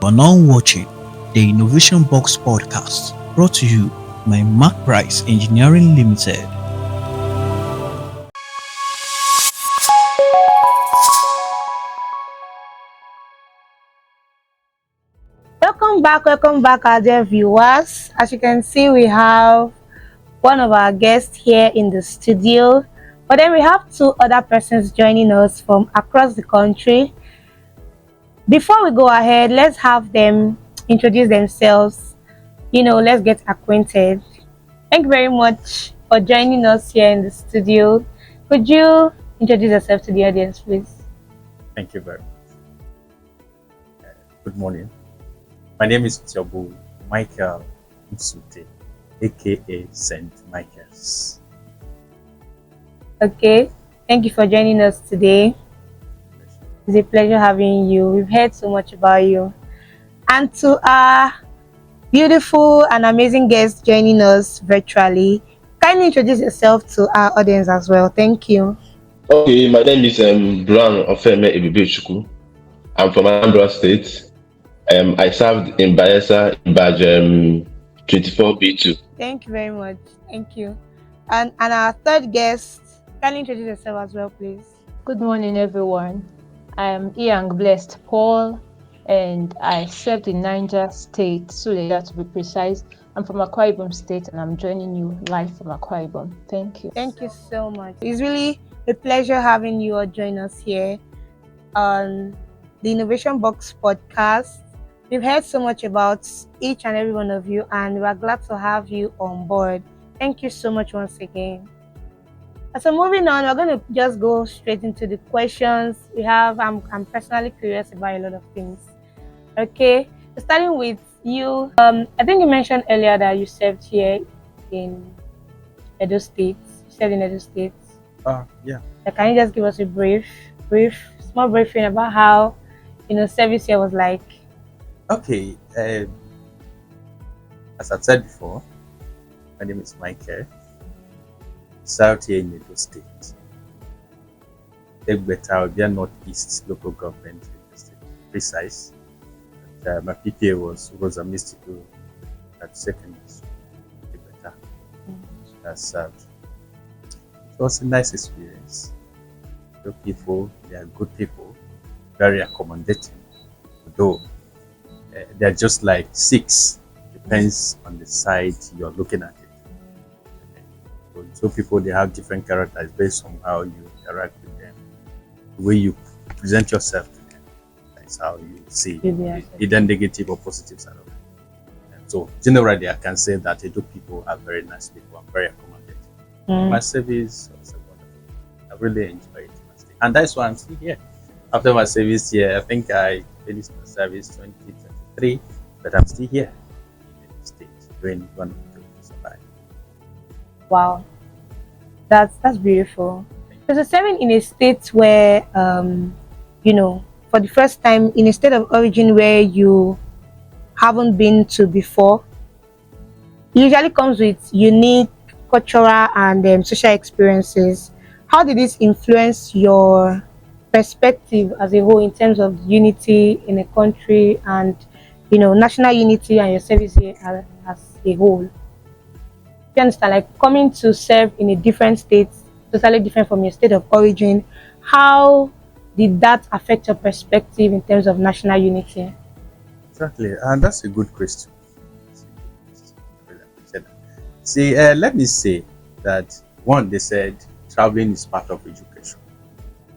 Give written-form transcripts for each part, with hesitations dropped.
are now watching the Innovation Box podcast brought to you by Mark Price Engineering Limited. Welcome back, our dear viewers. As you can see, we have one of our guests here in the studio, but then we have two other persons joining us from across the country. Before we go ahead, let's have them introduce themselves. Let's get acquainted. Thank you very much for joining us here in the studio. Could you introduce yourself to the audience, please? Thank you very much. Good morning. My name is Tyobur Michael Msuchter, aka Changemakers. Okay, thank you for joining us today. It's a pleasure having you. We've heard so much about you. And to our beautiful and amazing guests joining us virtually, kindly introduce yourself to our audience as well. Thank you. Okay, my name is Ofoeme Ebubechukwu. I'm from Anambra State. I served in Bayelsa in badge 24B2. Thank you very much. Thank you. And our third guest, kindly introduce yourself as well, please. Good morning, everyone. I am Inyang Blessed Paul, and I served in Niger State, Suleja to be precise. I'm from Akwa-Ibom State, and I'm joining you live from Akwa-Ibom. Thank you. Thank you so much. It's really a pleasure having you all join us here on the Innovation Box podcast. We've heard so much about each and every one of you, and we're glad to have you on board. Thank you so much once again. So moving on, we're going to just go straight into the questions we have. I'm personally curious about a lot of things. Okay, starting with you. I think you mentioned earlier that you served here in Edo State. You served in Edo State. Yeah. Can you just give us a small briefing about how service here was like? Okay. As I've said before, my name is Michael. Served here in Edo State. Ebubechukwu, Northeast Local Government State, precise. And, my PPA was Rosa Mystical at secondary school. I served. It was a nice experience. The people, they are good people, very accommodating. Though they're just like six, depends on the side you're looking at it. So people, they have different characters based on how you interact with them, the way you present yourself to them. That's how you see either negative or positive side of it. And so generally, I can say that Edo people are very nice people and very accommodating. My service was wonderful. I really enjoyed it, and that's why I'm still here. After my service here, I think I finished my service 2023, but I'm still here in the state doing one of the survive. Wow, that's beautiful. So serving in a state where for the first time, in a state of origin where you haven't been to before, usually comes with unique cultural and social experiences. How did this influence your perspective as a whole in terms of unity in a country and national unity and your service here as a whole? You understand, like coming to serve in a different state, totally different from your state of origin, how did that affect your perspective in terms of national unity? Exactly, and that's a good question. See, let me say that one, they said traveling is part of education,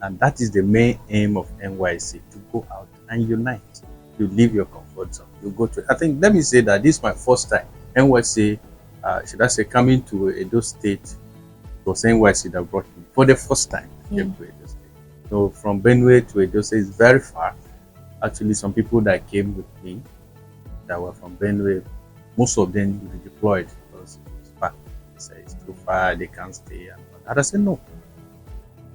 and that is the main aim of NYSC, to go out and unite. You leave your comfort zone. You go to. I think let me say that this is my first time NYSC. Should I say coming to Edo State? It was NYSC that brought me for the first time. Came to Edo State. So from Benue to Edo State is very far. Actually, some people that came with me that were from Benue, most of them were deployed because it was far. They said it's too far, they can't stay. And I said no.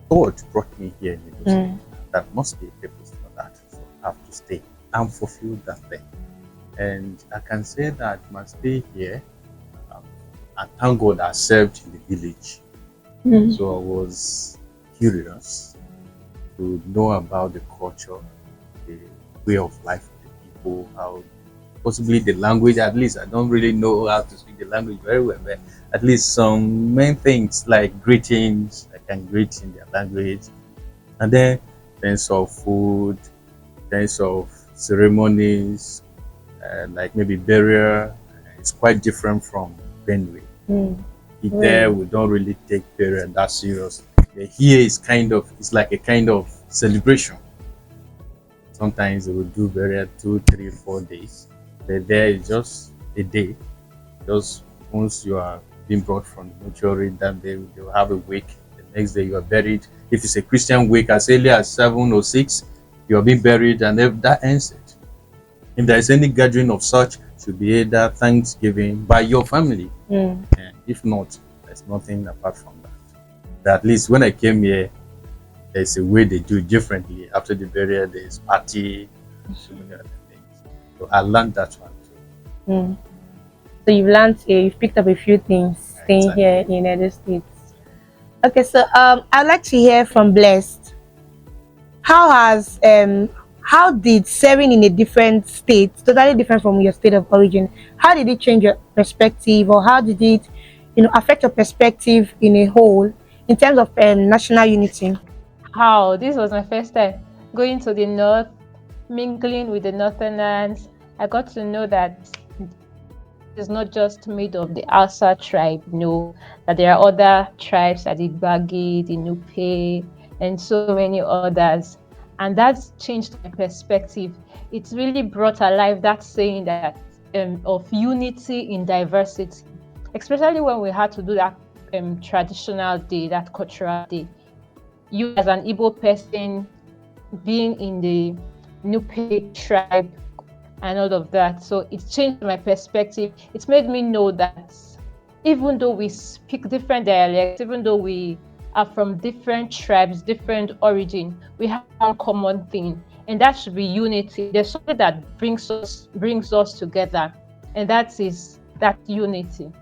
God brought me here in Edo State. That must be a purpose for that. So I have to stay and fulfill that thing. And I can say that my stay here, and thank God I served in the village. So I was curious to know about the culture, the way of life of the people. people, how possibly the language. At least I don't really know how to speak the language very well, but at least some main things like greetings, I can greet in their language, and then things of food, things of ceremonies, like maybe burial. It's quite different from Benue. Mm. There we don't really take burial that serious. Here is it's like a kind of celebration. Sometimes they will do burial 2, 3, 4 days. But there is just a day. Just once you are being brought from the mortuary, that day they will have a wake. The next day you are buried. If it's a Christian wake, as early as 7 or 6, you are being buried, and that ends it. If there is any gathering of such, it should be either Thanksgiving by your family. Mm. And if not, there's nothing apart from that. But at least when I came here, there's a way they do it differently. After the burial, there's party, so many other things. So I learned that one too. Mm. So you've picked up a few things staying here in the United States. Okay, so I'd like to hear from Blessed. How did serving in a different state, totally different from your state of origin, how did it change your perspective, or how did it, affect your perspective in a whole in terms of national unity? How? This was my first time going to the north, mingling with the northerners. I got to know that it's not just made of the Asa tribe, that there are other tribes like the Bagi, the Nupe, and so many others. And that's changed my perspective. It's really brought alive that saying that of unity in diversity, especially when we had to do that traditional day, that cultural day. You as an Igbo person, being in the Nupe tribe and all of that. So it changed my perspective. It's made me know that even though we speak different dialects, even though we are from different tribes, different origin, we have one common thing, and that should be unity. There's something that brings us together, and that is that unity.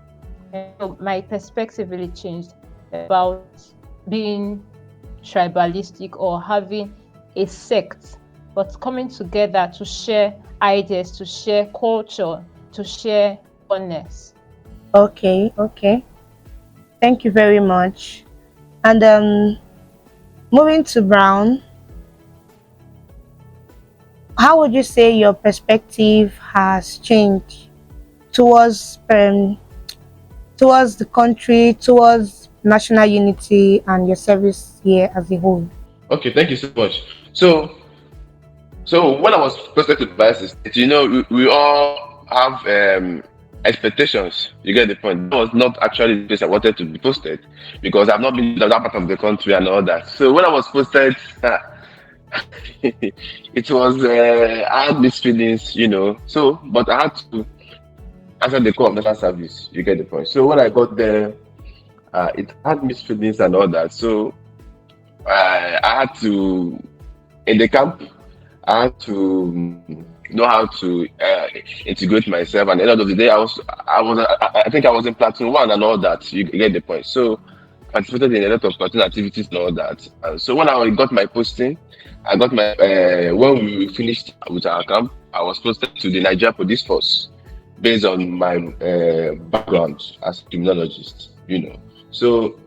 And so my perspective really changed about being tribalistic or having a sect, but coming together to share ideas, to share culture, to share oneness. Okay. Thank you very much. And moving to Brown, how would you say your perspective has changed towards the country, towards national unity, and your service here as a whole? Okay, thank you so much. So when I was posted to Bayelsa State, we all have expectations. You get the point. That was not actually the place I wanted to be posted, because I've not been to that part of the country and all that. So when I was posted, it was I had mixed feelings, So, but I had to answer the call of national service. You get the point. So when I got there, it had mixed feelings and all that. So I had to, in the camp, I had to know how to integrate myself. And at the end of the day, I think I was in platoon 1 and all that. You get the point. So participated in a lot of platoon activities and all that. And so when I got my posting, I got my when we finished with our camp, I was posted to the Niger Police Force based on my background as a criminologist. So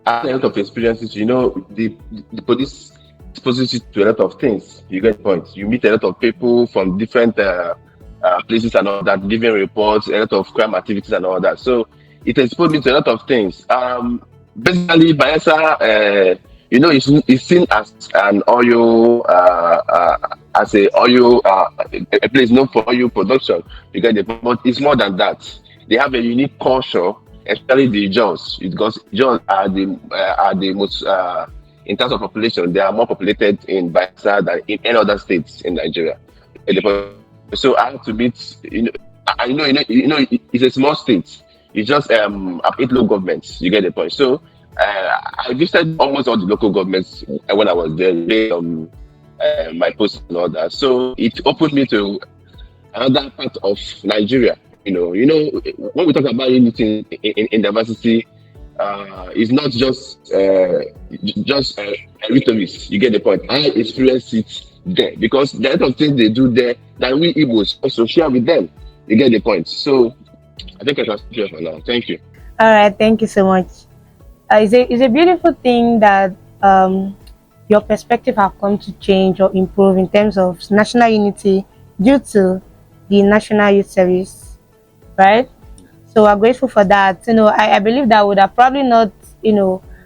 I had a lot of experiences. The police exposes you to a lot of things. You get the point. You meet a lot of people from different places and all that, giving reports, a lot of crime activities and all that. So it exposed me to a lot of things. Basically, Bayelsa, it's seen as an oil, a place known for oil production. You get the point. But it's more than that. They have a unique culture, especially the Jaws, because Jaws are the most. In terms of population, they are more populated in Bayelsa than in any other states in Nigeria. So I have to meet, it's a small state. It's just 8 local governments. You get the point. So I visited almost all the local governments when I was there, based on my post and all that. So it opened me to another part of Nigeria. When we talk about unity in diversity, it's not just rhetoric. You get the point. I experienced it there, because the lot of things they do there that we Igbos also share with them. You get the point. So I think I can stop here for now. Thank you. All right, thank you so much. It's a beautiful thing that your perspective have come to change or improve in terms of national unity due to the National Youth Service, right? So we're grateful for that. I believe that would have probably not,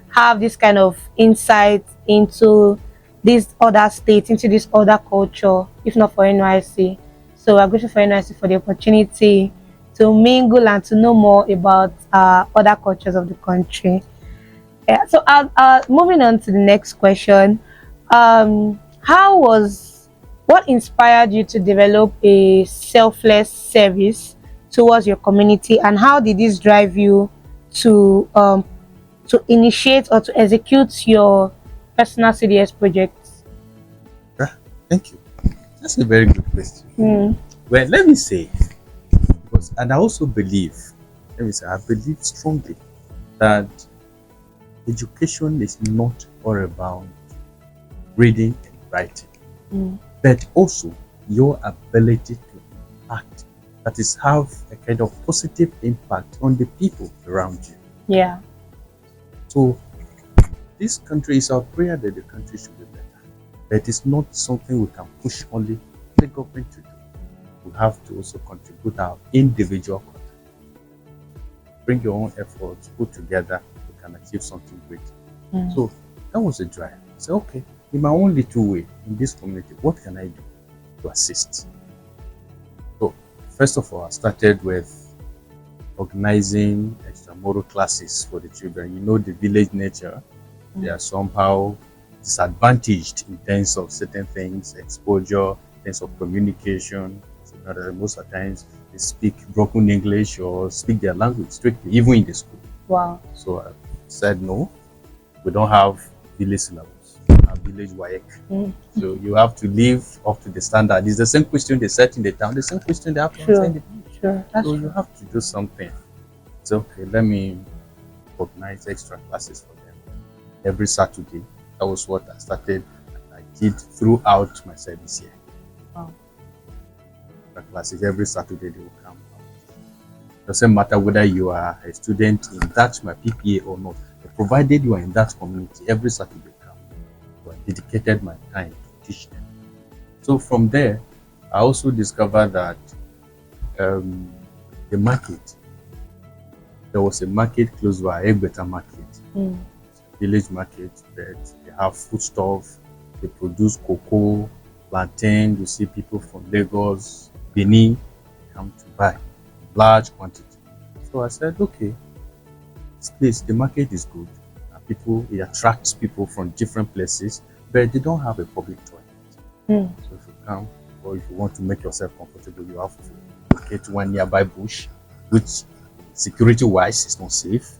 have this kind of insight into these other states, into this other culture, if not for NYSC. So we're grateful for NYSC for the opportunity to mingle and to know more about other cultures of the country. Yeah. So moving on to the next question. What inspired you to develop a selfless service towards your community, and how did this drive you to initiate or to execute your personal CDS projects? Thank you. That's a very good question. Well, let me say, and I also believe, I believe strongly that education is not all about reading and writing, but also your ability to impact, that is, have a kind of positive impact on the people around you. Yeah. So this country, is our prayer that the country should be better. But it's not something we can push only the government to do. We have to also contribute our individual contribution. Bring your own efforts, put together, we can achieve something great. So that was a drive. I said, okay, in my own little way in this community, what can I do to assist? So first of all, I started with organizing extramural classes for the children. The village nature, they are somehow disadvantaged in terms of certain things, exposure, in terms of communication. So that most of the times they speak broken English or speak their language strictly, even in the school. Wow. So I said, no, we don't have village syllabus, we have village WAEC. So you have to live up to the standard. It's the same question they set in the town, the same question they have to answer in the village. Sure. So you have to do something. So okay, let me organize extra classes for them every Saturday. That was what I started and I did throughout my service year. Wow. The classes every Saturday they will come out. Doesn't matter whether you are a student in that my PPA or not. Provided you are in that community, every Saturday come. So I dedicated my time to teach them. So from there, I also discovered that the market, there was a market close by, a better market, village market, that they have foodstuff, they produce cocoa, plantain. You see people from Lagos, Benin, they come to buy large quantity. So I said, okay, this place, the market is good. It attracts people from different places, but they don't have a public toilet. So if you come, or if you want to make yourself comfortable, you have to locate one nearby bush, which security-wise is not safe.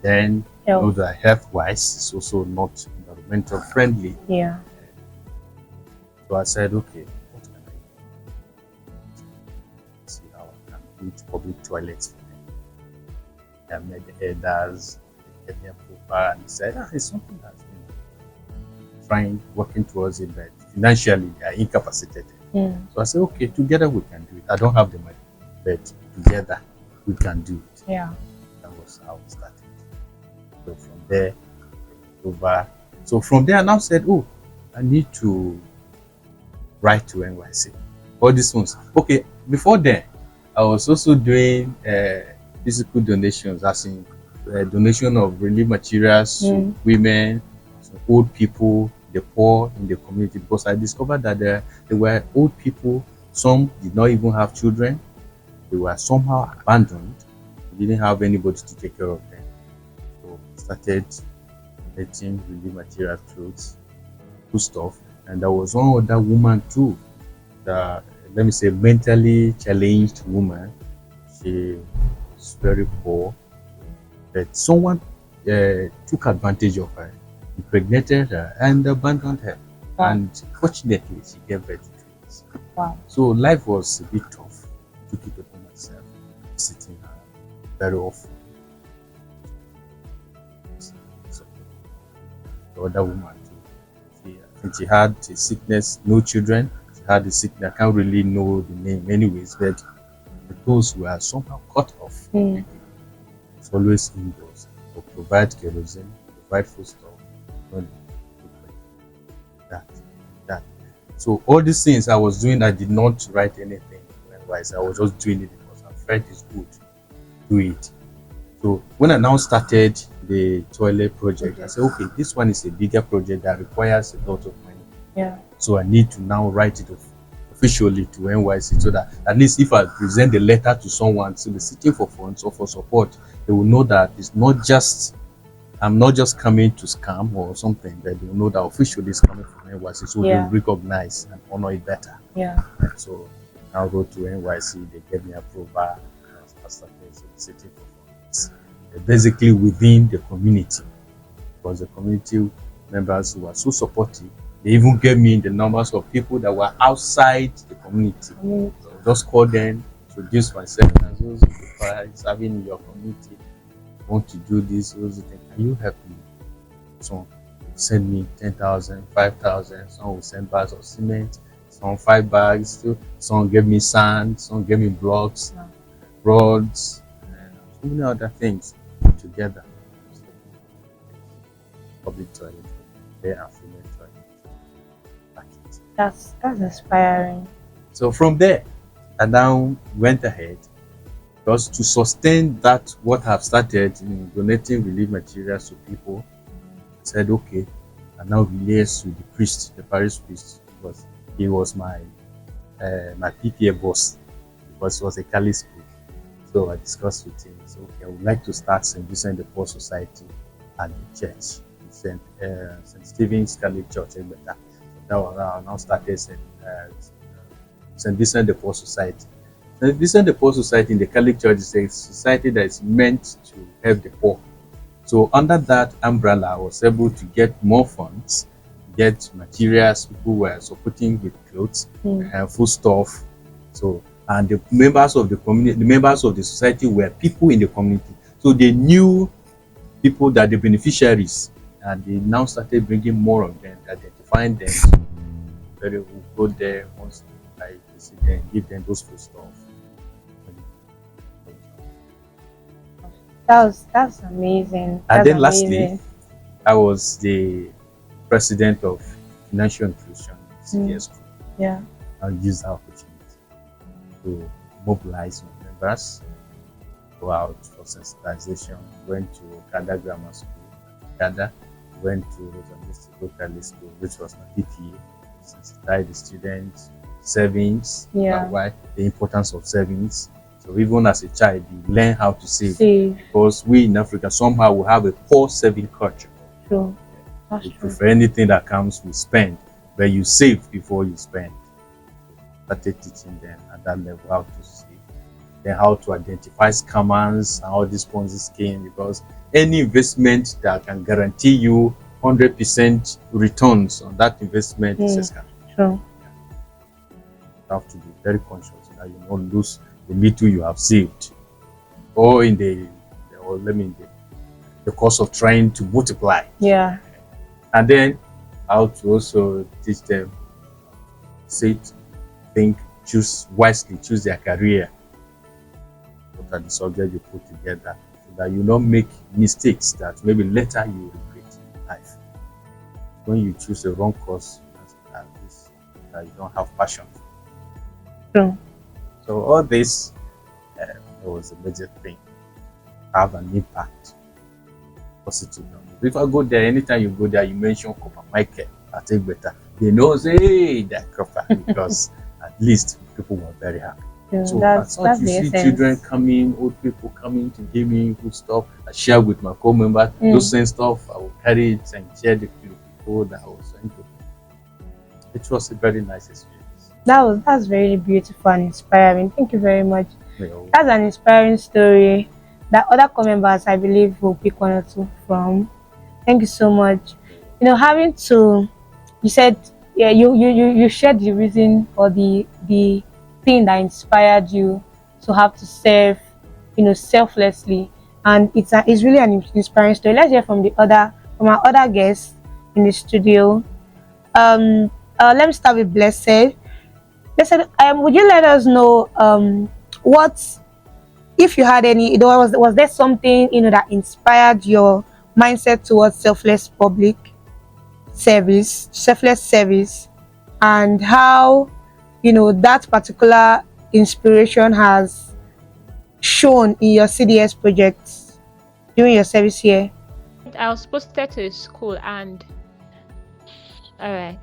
Then that health-wise is also not environmental friendly. Yeah. So I said, okay, what can I do? See how I can build public toilets for them. I met the elders, the Kenyan people, and said, it's something that's working towards it, but financially they are incapacitated. So I said, okay, together we can do it. I don't have the money, but together we can do it. Yeah. That was how we started. So from there, over. So from there, I now said, oh, I need to write to NYSC. All these ones. Okay, before then, I was also doing physical donations, as in donation of relief materials to women, to old people, the poor in the community, because I discovered that there were old people, some did not even have children, they were somehow abandoned, they didn't have anybody to take care of them. So I started getting relief material, clothes, food stuff, and there was one other woman too, let me say mentally challenged woman. She was very poor, but someone took advantage of her, impregnated her, and abandoned her. Wow. And fortunately, she gave birth to twins. Wow. So life was a bit tough. I took it upon myself, visiting her very often. So the other woman too, and she had a sickness, no children. She had a sickness, I can't really know the name anyways, but the toes were somehow cut off. It's always indoors. To provide kerosene, provide foodstuff, that, that. So all these things I was doing, I did not write anything. Otherwise, I was just doing it because I felt it's good to do it. So when I now started the toilet project, I said, okay, this one is a bigger project that requires a lot of money. Yeah. So I need to now write it officially to NYSC, so that at least if I present the letter to someone soliciting for funds or for support, they will know that it's not just, I'm not just coming to scam or something, but they will know that officially it's coming from NYSC, so they will recognize and honor it better. Yeah. And so I wrote to NYSC, they gave me approval, I started soliciting for funds. Basically within the community, because the community members who were so supportive, they even gave me the numbers of people that were outside the community. So just call them, introduce myself, and those people are serving in your community, want to do this, those things. Can you help me? So send me 10,000, 5,000. Some will send bags of cement, some 5 bags. Some gave me sand, some gave me blocks, rods, and so many other things together. Public toilet, there and female toilet. That's inspiring. So from there, I now went ahead because to sustain that what I've started in donating relief materials to people, I said, okay, I now liaise with the priest, the parish priest, because he was my PTA boss, because it was a Cali school. So I discussed with him. So okay, I would like to start St. Vincent de Paul Society at the church, St. Stephen's Catholic Church in Ebubechukwu. That was how I now started St. Vincent de Paul Society. St. Vincent de Paul Society in the Catholic Church is a society that is meant to help the poor. So under that umbrella, I was able to get more funds, get materials. People were supporting with clothes and food stuff. So, and the members of the community, the members of the society were people in the community. So they knew people that the beneficiaries, and they now started bringing more of them, identifying them. So they will go there once I visit them, give them those food stuff. That's amazing. And then lastly, I was the president of Financial Inclusion CDS Group. Yeah. I used that opportunity to mobilize my members, go out for sensitization, went to Okada Grammar School, Okada, went to Rosa Catholic School, which was my PTA, sensitize the students, savings, why the importance of savings. So even as a child, you learn how to save. Because we in Africa somehow we have a poor saving culture. True. You prefer anything that comes with spend, but you save before you spend. Started teaching them at that level how to save, then how to identify scammers and all these Ponzi scheme, because any investment that can guarantee you 100% returns on that investment is a scam. True. You have to be very conscious so that you don't lose the little you have saved, or in the course of trying to multiply. Yeah. And then how to also teach them sit, think, choose wisely, choose their career. What are the subjects you put together so that you don't make mistakes that maybe later you regret in life. When you choose the wrong course, that you don't have passion for. True. So all this it was a major thing. Have an impact, positive. If I go there, anytime you go there, you mention Copper Michael, I take better. They know, say that Copper, because at least people were very happy. Yeah, so that's you see children coming, old people coming to give me good stuff. I share with my co-members. Those same stuff, I will carry it and share the people that I was sent to. It was a very nice experience. That's very beautiful and inspiring. Thank you very much. That's an inspiring story that other co-members, I believe, will pick one or two from. Thank you so much. You know, having to, you said, yeah, you shared the reason or the thing that inspired you to have to serve, you know, selflessly, and it's really an inspiring story. Let's hear from our other guests in the studio. Let me start with Blessed. Blessed, would you let us know what, if you had any, was there something that inspired your mindset towards selfless service, and how that particular inspiration has shown in your CDS projects during your service here? I was posted to a school, and all right,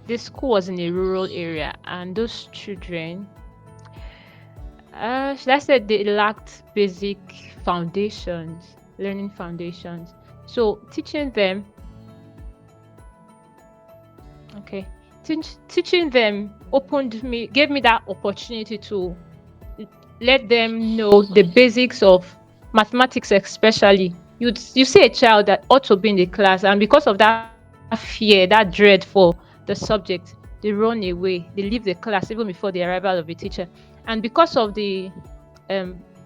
this school was in a rural area, and those children, should I say, they lacked basic foundations, learning foundations. So teaching them, teaching them gave me that opportunity to let them know the basics of mathematics, especially. You see a child that ought to be in the class, and because of that fear, that dread for the subject, they run away, they leave the class even before the arrival of a teacher. And because of the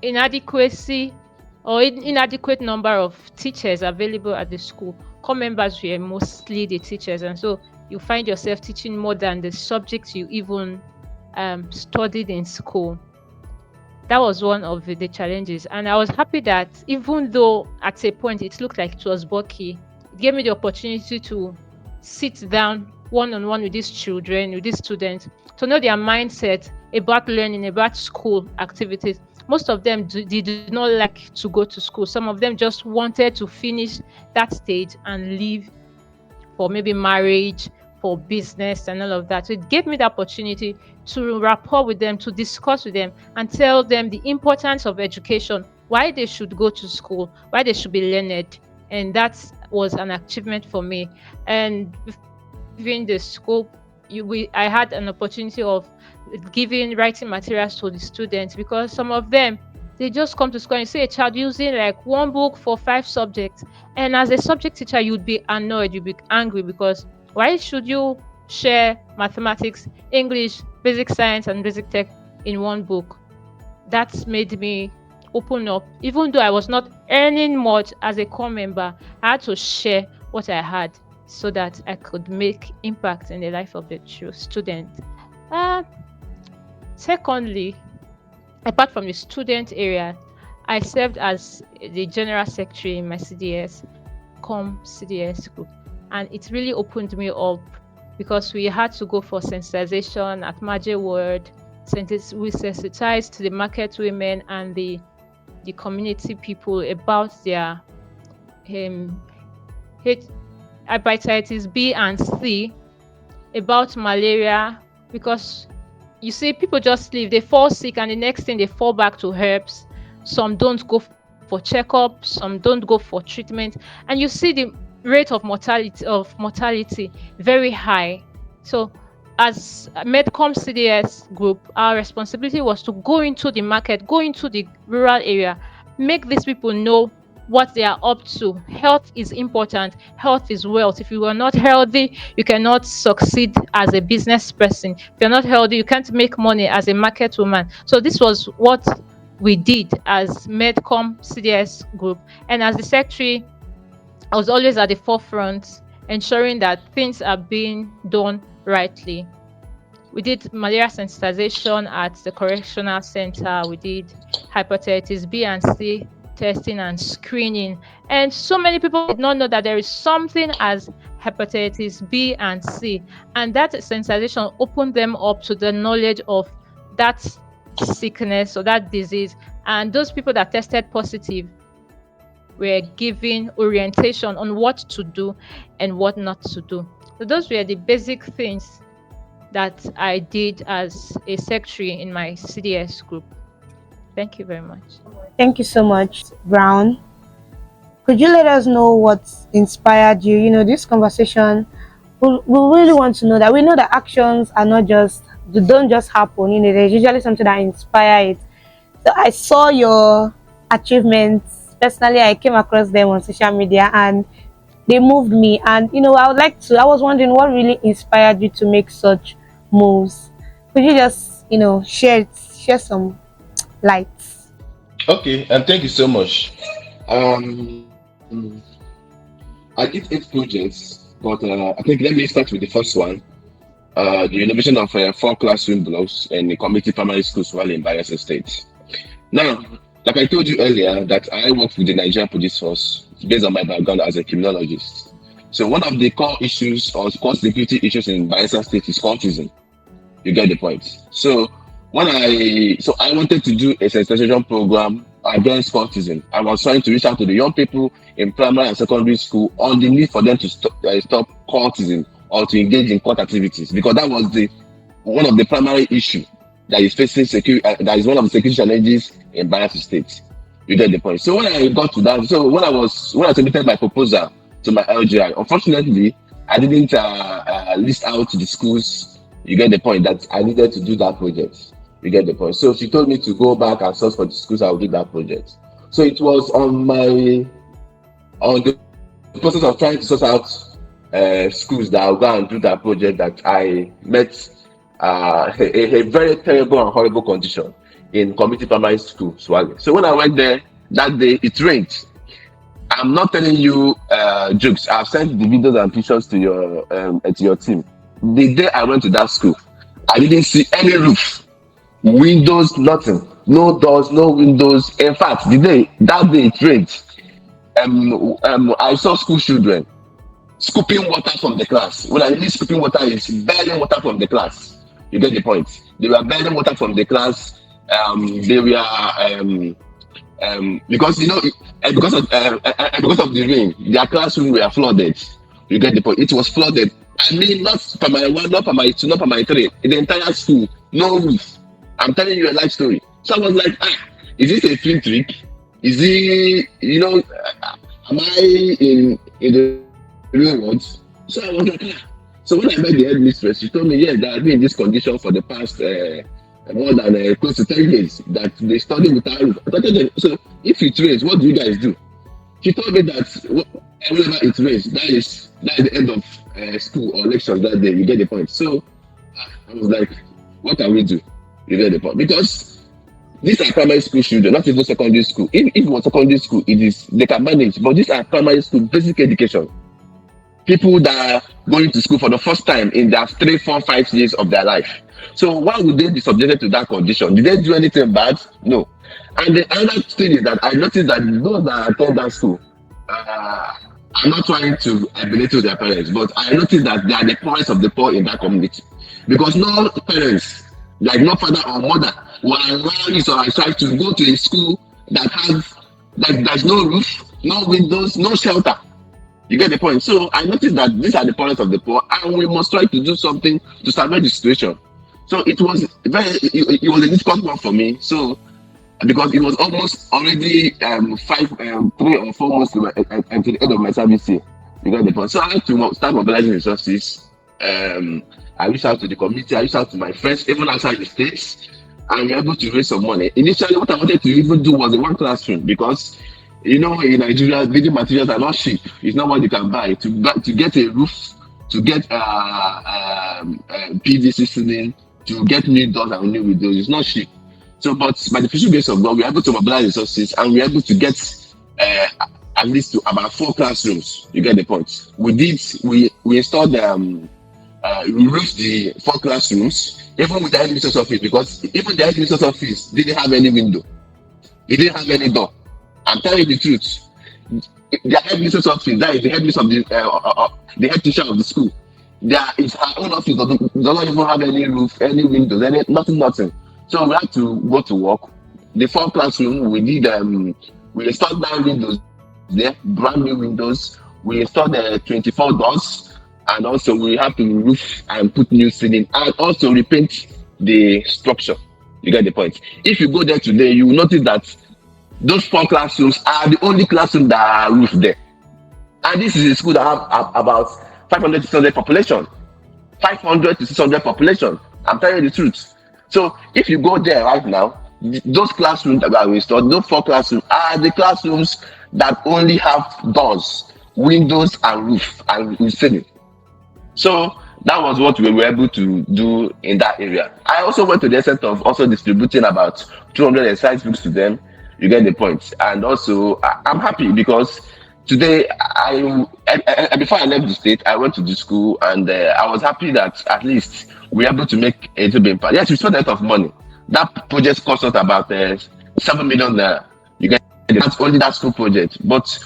inadequacy or inadequate number of teachers available at the school, core members were mostly the teachers, and so you find yourself teaching more than the subjects you even studied in school. That was one of the challenges, and I was happy that even though at a point it looked like it was bulky, it gave me the opportunity to sit down one-on-one with these children, with these students, to know their mindset about learning, about school activities. Most of them did not like to go to school. Some of them just wanted to finish that stage and leave for maybe marriage, for business, and all of that. So it gave me the opportunity to rapport with them, to discuss with them, and tell them the importance of education, why they should go to school, why they should be learned. And that was an achievement for me. And within the school, I had an opportunity of giving writing materials to the students, because some of them, they just come to school and see a child using like one book for 5 subjects. And as a subject teacher, you'd be annoyed, you'd be angry, because why should you share mathematics, English, basic science, and basic tech in one book? That made me open up. Even though I was not earning much as a core member, I had to share what I had so that I could make impact in the life of the student. Secondly, apart from the student area, I served as the general secretary in my CDS group, and it really opened me up, because we had to go for sensitization at Maje Ward. We sensitized the market women and the community people about their hepatitis B and C, about malaria, because you see, people just leave, they fall sick, and the next thing they fall back to herbs. Some don't go for checkup, some don't go for treatment, and you see the rate of mortality very high. So as Medcom CDS group, our responsibility was to go into the market, go into the rural area, make these people know what they are up to. Health is important. Health is wealth. If you are not healthy, you cannot succeed as a business person. If you're not healthy, you can't make money as a market woman. So this was what we did as Medcom CDS group. And as the secretary, I was always at the forefront, ensuring that things are being done rightly. We did malaria sensitization at the Correctional Centre. We did hepatitis B and C testing and screening. And so many people did not know that there is something as hepatitis B and C. And that sensitization opened them up to the knowledge of that sickness or that disease. And those people that tested positive were given orientation on what to do and what not to do. So those were the basic things that I did as a secretary in my CDS group. Thank you very much. Thank you so much, Brown. Could you let us know what inspired you? This conversation, we really want to know that. We know that actions are not just, they don't just happen. There's usually something that inspires it. So I saw your achievements. Personally, I came across them on social media and they moved me. And I was wondering what really inspired you to make such moves. Could you just share some lights? Okay, and thank you so much. I did 8 projects But I think let me start with the first one. The innovation of 4 classroom blocks in the community primary schools while in Bayelsa State. Now, like I told you earlier, that I work with the Nigerian Police Force based on my background as a criminologist. So one of the core issues or core security issues in Bayelsa State is cultism. You get the point. So I wanted to do a sensitization program against cultism. I was trying to reach out to the young people in primary and secondary school on the need for them to stop cultism or to engage in cult activities, because that was one of the primary issue that is facing security. That is one of the security challenges in Bayelsa State. You get the point. So when I got to that, so when I submitted my proposal to my LGI, unfortunately, I didn't list out the schools. You get the point, that I needed to do that project. You get the point. So she told me to go back and search for the schools I would do that project. So it was on the process of trying to sort out schools that I'll go and do that project that I met a very terrible and horrible condition in community primary school, Swale. So when I went there that day, it rained. I'm not telling you jokes. I've sent the videos and pictures to your team. The day I went to that school, I didn't see any roof, windows, nothing, no doors, no windows. In fact, that day it rained. I saw school children scooping water from the class. When I mean scooping water, is bearing water from the class. You get the point. They were bearing water from the class. They were because because of the rain, their classroom were flooded. You get the point. It was flooded. I mean, not primary 1, not primary 2, not primary 3. In the entire school, no roof. I'm telling you a life story. So I was like, is this a film trick? Is it, am I in the real world? So I was like, So when I met the headmistress, she told me, yes, that I've been in this condition for the past more than close to 10 years, that they study without roof. So if it rains, what do you guys do? She told me that whenever it rains, that is the end of school or lectures that day. You get the point. So I was like, what can we do? You get the point. Because these are primary school children, not even secondary school. If it was secondary school, they can manage. But these are primary school, basic education. People that are going to school for the first time in their 3, 4, 5 years of their life. So why would they be subjected to that condition? Did they do anything bad? No. And the other thing is that I noticed that those that attend that school, I'm not trying to belittle their parents, but I noticed that they are the poorest of the poor in that community. Because no parents, like no father or mother, will allow his or her child to go to a school that there's no roof, no windows, no shelter. You get the point? So I noticed that these are the poorest of the poor, and we must try to do something to salvage the situation. So it was a difficult one for me. So because it was almost already 3 or 4 months to the end of my service year. You get the point? So I had to start mobilizing resources. I reached out to the community, I reached out to my friends, even outside the states, and we were able to raise some money. Initially, what I wanted to even do was a 1 classroom, because in Nigeria, building materials are not cheap. It's not what you can buy. To get a roof, to get PVC ceiling, to get new doors and new windows, it's not cheap. So, but by the special grace of God, we were able to mobilize resources, and we were able to get at least to about 4 classrooms. You get the point. We installed we roofed the 4 classrooms, even with the headmistress office, because even the headmistress office didn't have any window. It didn't have any door. I'm telling you the truth. The headmistress office, that is the headmistress of the head teacher of the school. There is her own office, does not even have any roof, any windows, nothing. So we had to go to work. The 4 classroom, we installed 9 windows there, brand new windows. We installed 24 doors, and also we have to roof and put new ceiling, and also repaint the structure. You get the point. If you go there today, you will notice that those 4 classrooms are the only classroom that are roofed there. And this is a school that have about 500 to 600 population. 500 to 600 population. I'm telling you the truth. So if you go there right now, those classrooms that are installed, those 4 classrooms are the classrooms that only have doors, windows, and roof, and ceiling. So that was what we were able to do in that area. I also went to the extent of also distributing about 200 exercise books to them. You get the point. And also, I'm happy because today before I left the state, I went to the school, and I was happy that at least we were able to make a little bit impact. Yes, we spent a lot of money. That project cost us about 7 million naira. You get it? That's only that school project, but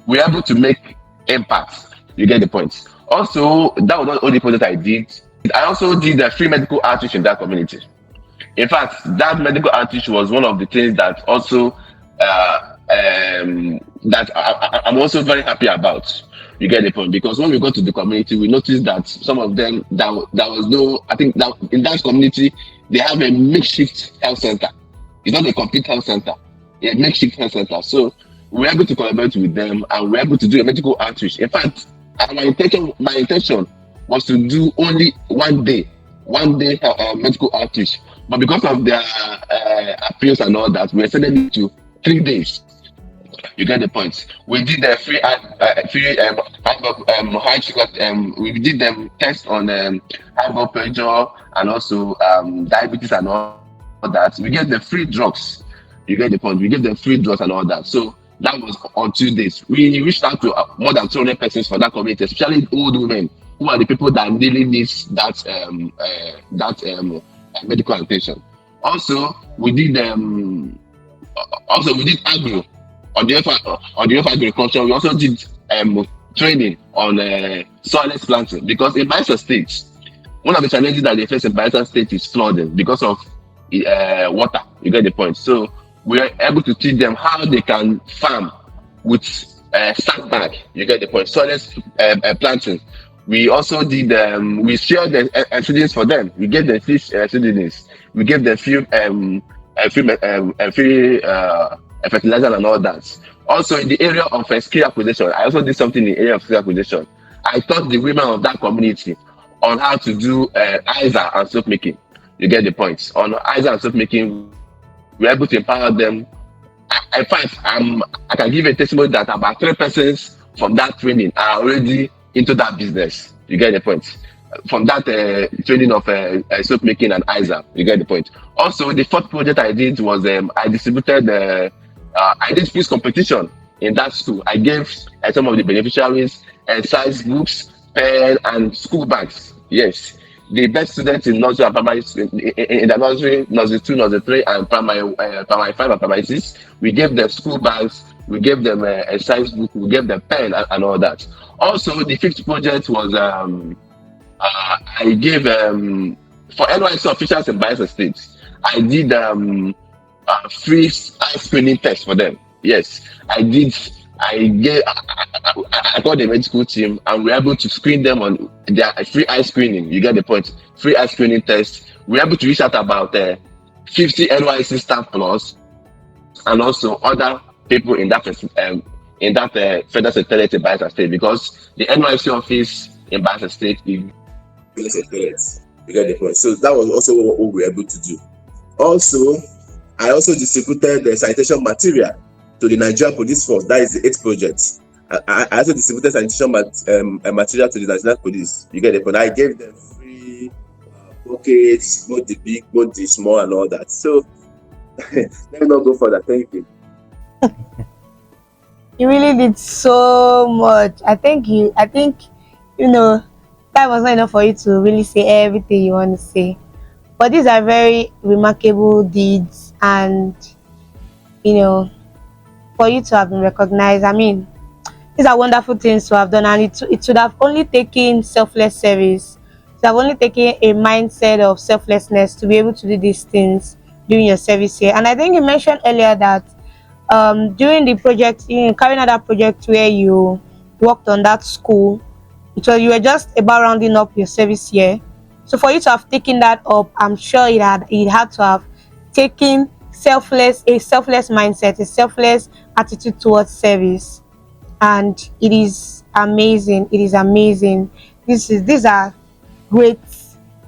we were able to make impact. You get the point. Also, that was not the only project I did. I also did a free medical outreach in that community. In fact, that medical outreach was one of the things that also that I'm also very happy about. You get the point, because when we go to the community, we noticed that some of them that was no. I think that in that community they have a makeshift health center. It's not a complete health center, a makeshift health center. So we were able to collaborate with them, and we were able to do a medical outreach. In fact, my intention was to do only one day medical outreach, but because of their appeals and all that, we extended it to 3 days. You get the point. We did the high sugar. We did them tests on high blood pressure and also diabetes and all that. We gave them free drugs. You get the point. We gave them free drugs and all that. So that was on 2 days. We reached out to more than 200 persons for that community, especially old women who are the people that really need that medical attention. Also, we did agro on the agriculture. We also did training on soilless planting, because in Bayelsa State, one of the challenges that they face in Bayelsa State is flooding because of water. You get the point. So we are able to teach them how they can farm with sandbag. You get the point. Soilless planting. We also did we shared the seedlings for them. We gave them fish seedlings. We gave them free fertilizer and all that. Also, in the area of skill acquisition, I also did something in the area of skill acquisition. I taught the women of that community on how to do ISA and soap making. You get the point. On ISA and soap making, we were able to empower them. In fact, I can give a testimony that about 3 persons from that training are already into that business. You get the point. From that training of soap making and ISA, you get the point. Also, the 4th project I did was I distributed I did quiz competition in that school. I gave some of the beneficiaries size books, pen, and school bags. Yes, the best students in nursery and primary in the nursery 2, nursery 3, and primary 5 and primary 6. We gave them school bags. We gave them a size book. We gave them pen and all that. Also, the 5th project was I gave for NYSC officials in Bayelsa State. I did free eye screening test for them. Yes, I did. I called the medical team, and we were able to screen them on their free eye screening. You get the point. Free eye screening test. We were able to reach out about 50 NYSC staff plus, and also other people in that federal secretariat in Bayelsa State, because the NYSC office in Bayelsa State is. You get the point. So that was also what we were able to do. Also, I also distributed the sanitation material to the Nigerian Police Force. That is the 8th project. I also distributed sanitation material to the Nigerian Police. You get the point. I gave them free buckets, both the big, both the small, and all that. So let me not go further. Thank you. You really did so much. I think time was not enough for you to really say everything you want to say. But these are very remarkable deeds, and for you to have been recognized, I mean, these are wonderful things to have done, and it should have only taken selfless service. It should have only taken a mindset of selflessness to be able to do these things during your service here. And I think you mentioned earlier that during the project, carrying out that project where you worked on that school, you were just about rounding up your service year. So for you to have taken that up, I'm sure it had to have taken a selfless mindset, a selfless attitude towards service. And it is amazing. It is amazing. These are great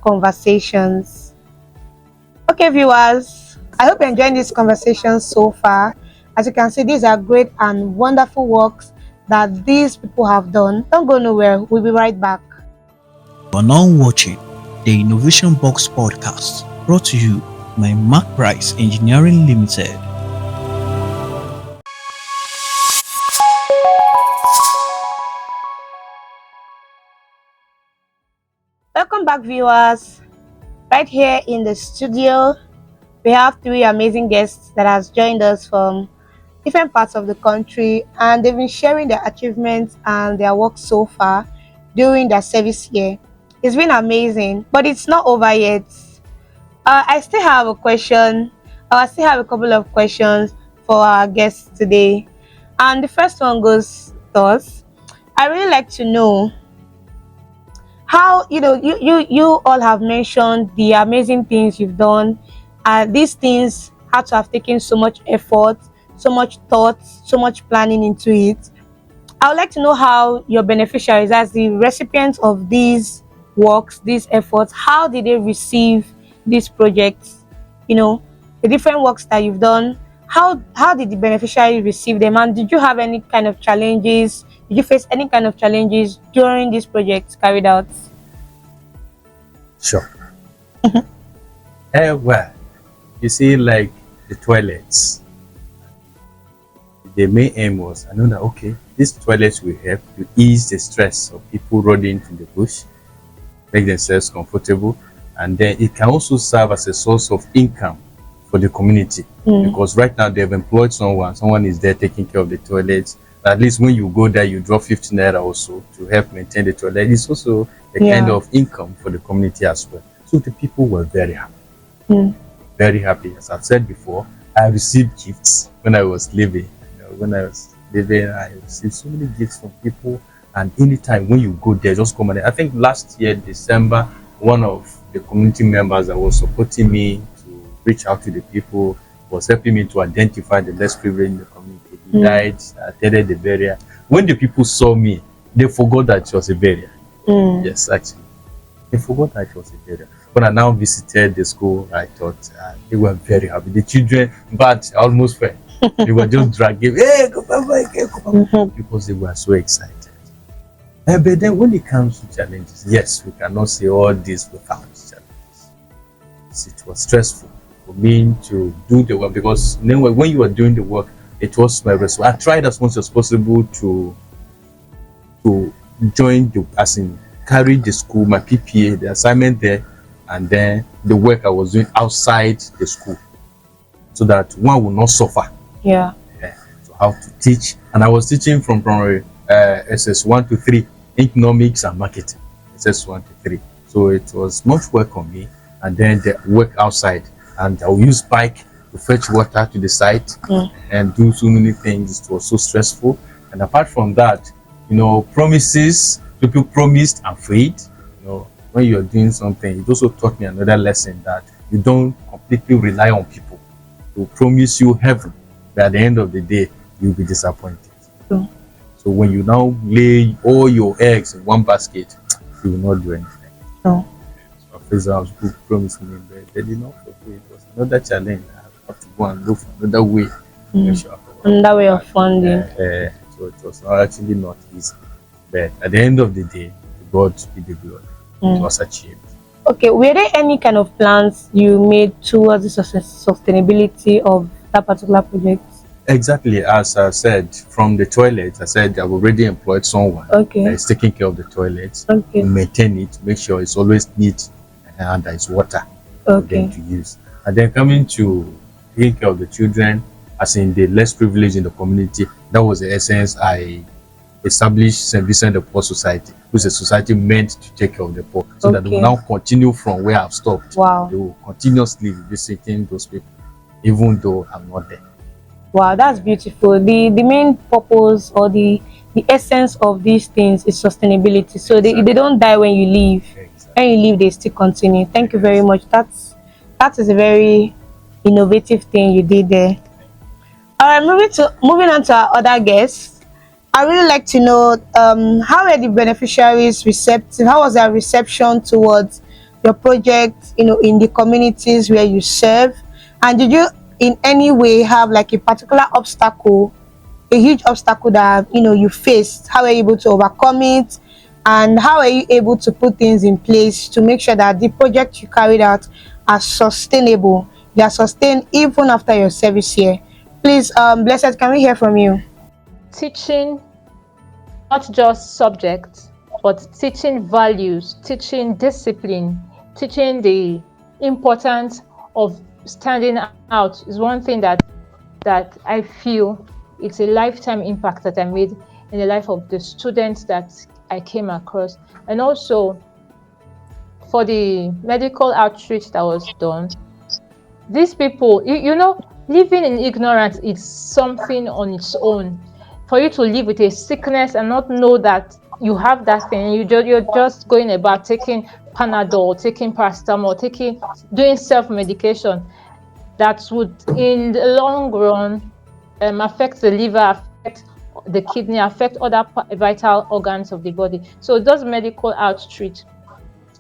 conversations. Okay, viewers, I hope you're enjoying this conversation so far. As you can see, these are great and wonderful works that these people have done. Don't go nowhere. We'll be right back. You are now watching the Innovation Box podcast, brought to you by Mark Price Engineering Limited. back, viewers. Right here in the studio, we have three amazing guests that has joined us from different parts of the country, and they've been sharing their achievements and their work so far during their service year. It's been amazing, but it's not over yet. I still have a question. I still have a couple of questions for our guests today, and the first one goes thus: I really like to know how you all have mentioned the amazing things you've done, and these things had to have taken so much effort, so much thought, so much planning into it. I would like to know how your beneficiaries, as the recipients of these works, these efforts, how did they receive these projects? The different works that you've done, how did the beneficiary receive them, and did you have any kind of challenges? Did you face any kind of challenges during these projects carried out? Sure. Well, you see, like the toilets, the main aim was, I know that, okay, these toilets will help to ease the stress of people running into the bush, make themselves comfortable, and then it can also serve as a source of income for the community. Because right now they've employed someone is there taking care of the toilets. At least when you go there, you drop 15 naira also to help maintain the toilet. It's also a kind of income for the community as well. So the people were very happy. Very happy. As I've said before, I received gifts when I was living. When I was living, I received so many gifts from people. And anytime when you go there, just come on. I think last year, December, one of the community members that was supporting me to reach out to the people was helping me to identify the less privileged in the community. He died, attended the burial. When the people saw me, they forgot that it was a burial. Yes, actually. They forgot that it was a burial. When I now visited the school, I thought they were very happy. The children, but I almost fell. They were just dragging, hey, come on, because they were so excited. But then when it comes to challenges, yes, we cannot say all this without challenges. It was stressful for me to do the work, because when you were doing the work, it was my responsibility. I tried as much as possible to join carry the school, my PPA, the assignment there, and then the work I was doing outside the school, so that one will not suffer. So how to teach, and I was teaching from primary SS1 to 3, economics and marketing, SS1 to 3. So it was much work on me, and then the work outside, and I'll use bike to fetch water to the site and do so many things. It was so stressful. And apart from that, promises, people promised and failed. When you're doing something, it also taught me another lesson, that you don't completely rely on people to promise you heaven, but at the end of the day, you'll be disappointed. So when you now lay all your eggs in one basket, you will not do anything. So I was good, promised me, but they did not fulfill. It was another challenge. I have to go and look for another way. Another way of funding. So it was actually not easy. But at the end of the day, God be the glory. It was achieved. Okay, were there any kind of plans you made towards the sustainability of that particular project? Exactly, as I said, from the toilet, I said I've already employed someone that is taking care of the toilets, maintain it, make sure it's always neat, and there is water for them to use. And then coming to taking care of the children, as in the less privileged in the community, that was the essence. I established St. Vincent de Paul Society, which is a society meant to take care of the poor, so that they will now continue from where I've stopped. They will continuously be visiting those people, even though I'm not there. Wow, that's beautiful. The main purpose, or the essence of these things, is sustainability. So they don't die when you leave. When you leave, they still continue. Thank you very much. That is a very innovative thing you did there. All right, moving on to our other guests. I really like to know how were the beneficiaries receptive? How was their reception towards your project, in the communities where you serve? And did you in any way have like a particular obstacle, a huge obstacle that you faced? How were you able to overcome it? And how are you able to put things in place to make sure that the project you carried out are sustainable? They are sustained even after your service here. Please, Blessed, can we hear from you? Teaching not just subjects, but teaching values, teaching discipline, teaching the importance of standing out is one thing that I feel it's a lifetime impact that I made in the life of the students that I came across. And also for the medical outreach that was done, these people, you know, living in ignorance is something on its own. For you to live with a sickness and not know that you have that thing, you're just going about taking Panadol, taking paracetamol, doing self-medication, that would in the long run affect the liver, affect the kidney, affect other vital organs of the body. So those medical outreach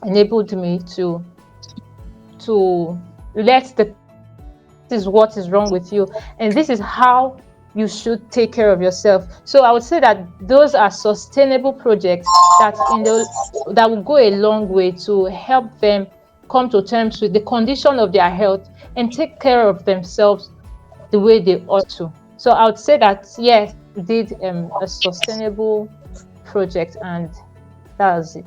enabled me to let this is what is wrong with you, and this is how you should take care of yourself. So I would say that those are sustainable projects that will go a long way to help them come to terms with the condition of their health and take care of themselves the way they ought to. So I would say that yes, we did a sustainable project, and that was it.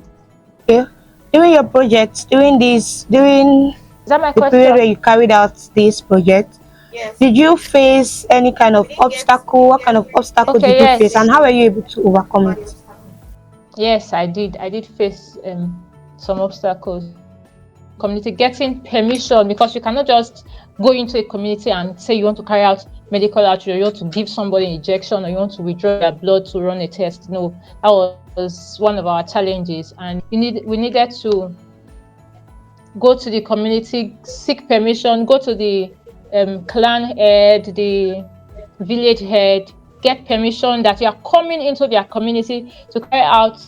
Okay. During your project, during Is that my the period question? where you carried out this project, did you face any kind of obstacle? What kind of obstacle Okay, did you face, and yes. how were you able to overcome it? Yes, I did. I did face some obstacles. Community getting permission, because you cannot just go into a community and say you want to carry out medical outreach, or you want to give somebody an injection, or you want to withdraw their blood to run a test. No, that was one of our challenges, and we needed to go to the community, seek permission, go to the clan head, the village head, get permission that you are coming into their community to carry out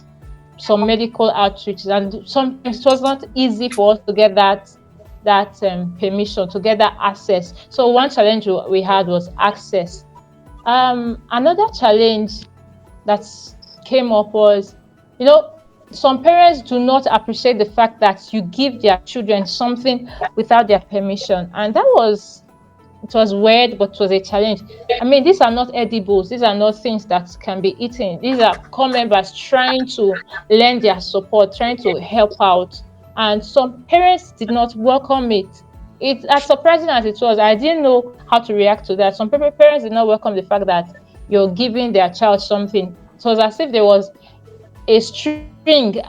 some medical outreach. And sometimes it was not easy for us to get that permission, to get that access. So one challenge we had was access. Another challenge that came up was, you know, some parents do not appreciate the fact that you give their children something without their permission, and it was weird, but it was a challenge. I mean, these are not edibles, these are not things that can be eaten. These are core members trying to lend their support, trying to help out, and some parents did not welcome it. It's as surprising as it was. I didn't know how to react to that. Some parents did not welcome the fact that you're giving their child something. It was as if there was a string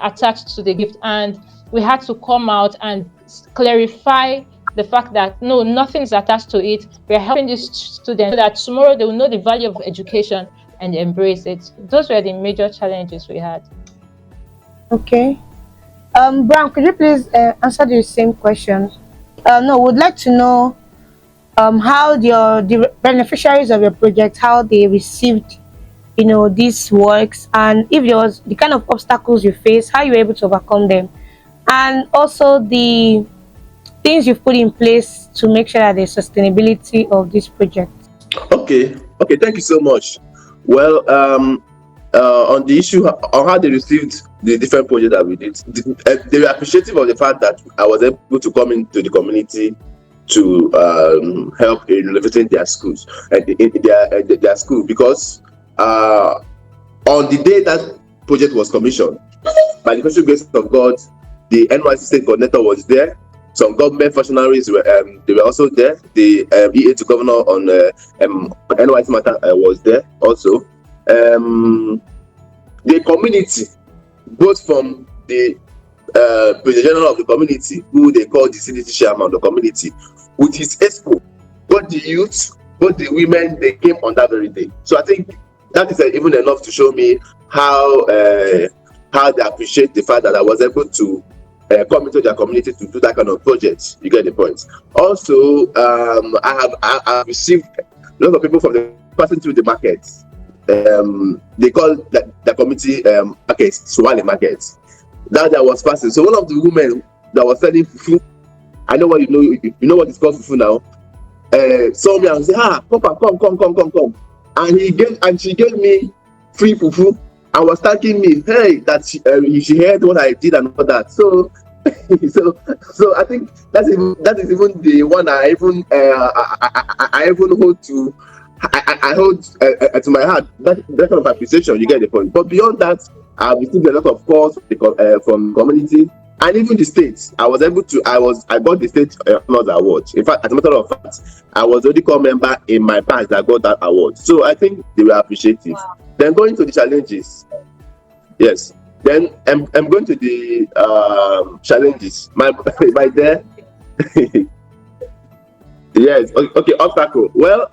attached to the gift, and we had to come out and clarify the fact that no, nothing is attached to it. We're helping these students so that tomorrow they will know the value of education and embrace it. Those were the major challenges we had. Okay. Brown, could you please answer the same question? No, would like to know how the beneficiaries of your project, how they received, you know, these works, and if there was the kind of obstacles you face, how you were able to overcome them, and also the things you've put in place to make sure that there's sustainability of this project. Okay, thank you so much. Well, on the issue on how they received the different projects that we did, they were appreciative of the fact that I was able to come into the community to help in renovating their schools and their school, because on the day that project was commissioned, by the special grace of God, the NYSC state coordinator was there. Some government functionaries were also there. The EA to governor on NYSC matter was there also. The community, both from the president general of the community, who they call the CDC chairman of the community, with his expo, both the youth, both the women, they came on that very day. So I think that is even enough to show me how they appreciate the fact that I was able to come into their community to do that kind of project. You get the point. Also, I have received a lot of people from the passing through the markets. They call the community market Swale market. That was passing. So one of the women that was selling fufu, I know what you know what is called fufu now. Saw me and said, come. And she gave me free fufu. I was thanking me, hey, that she heard what I did and all that. So, so I think that is even the one I even hold to I hold to my heart that kind of appreciation. You get the point. But beyond that, I've received a lot of calls from community and even the states. I got the state honors award. In fact, as a matter of fact, I was already called member in my past that got that award. So I think they were appreciative. Wow. Then going to the challenges. Yes. Then I'm going to the challenges. My there. Yes. Okay. Obstacle. Well,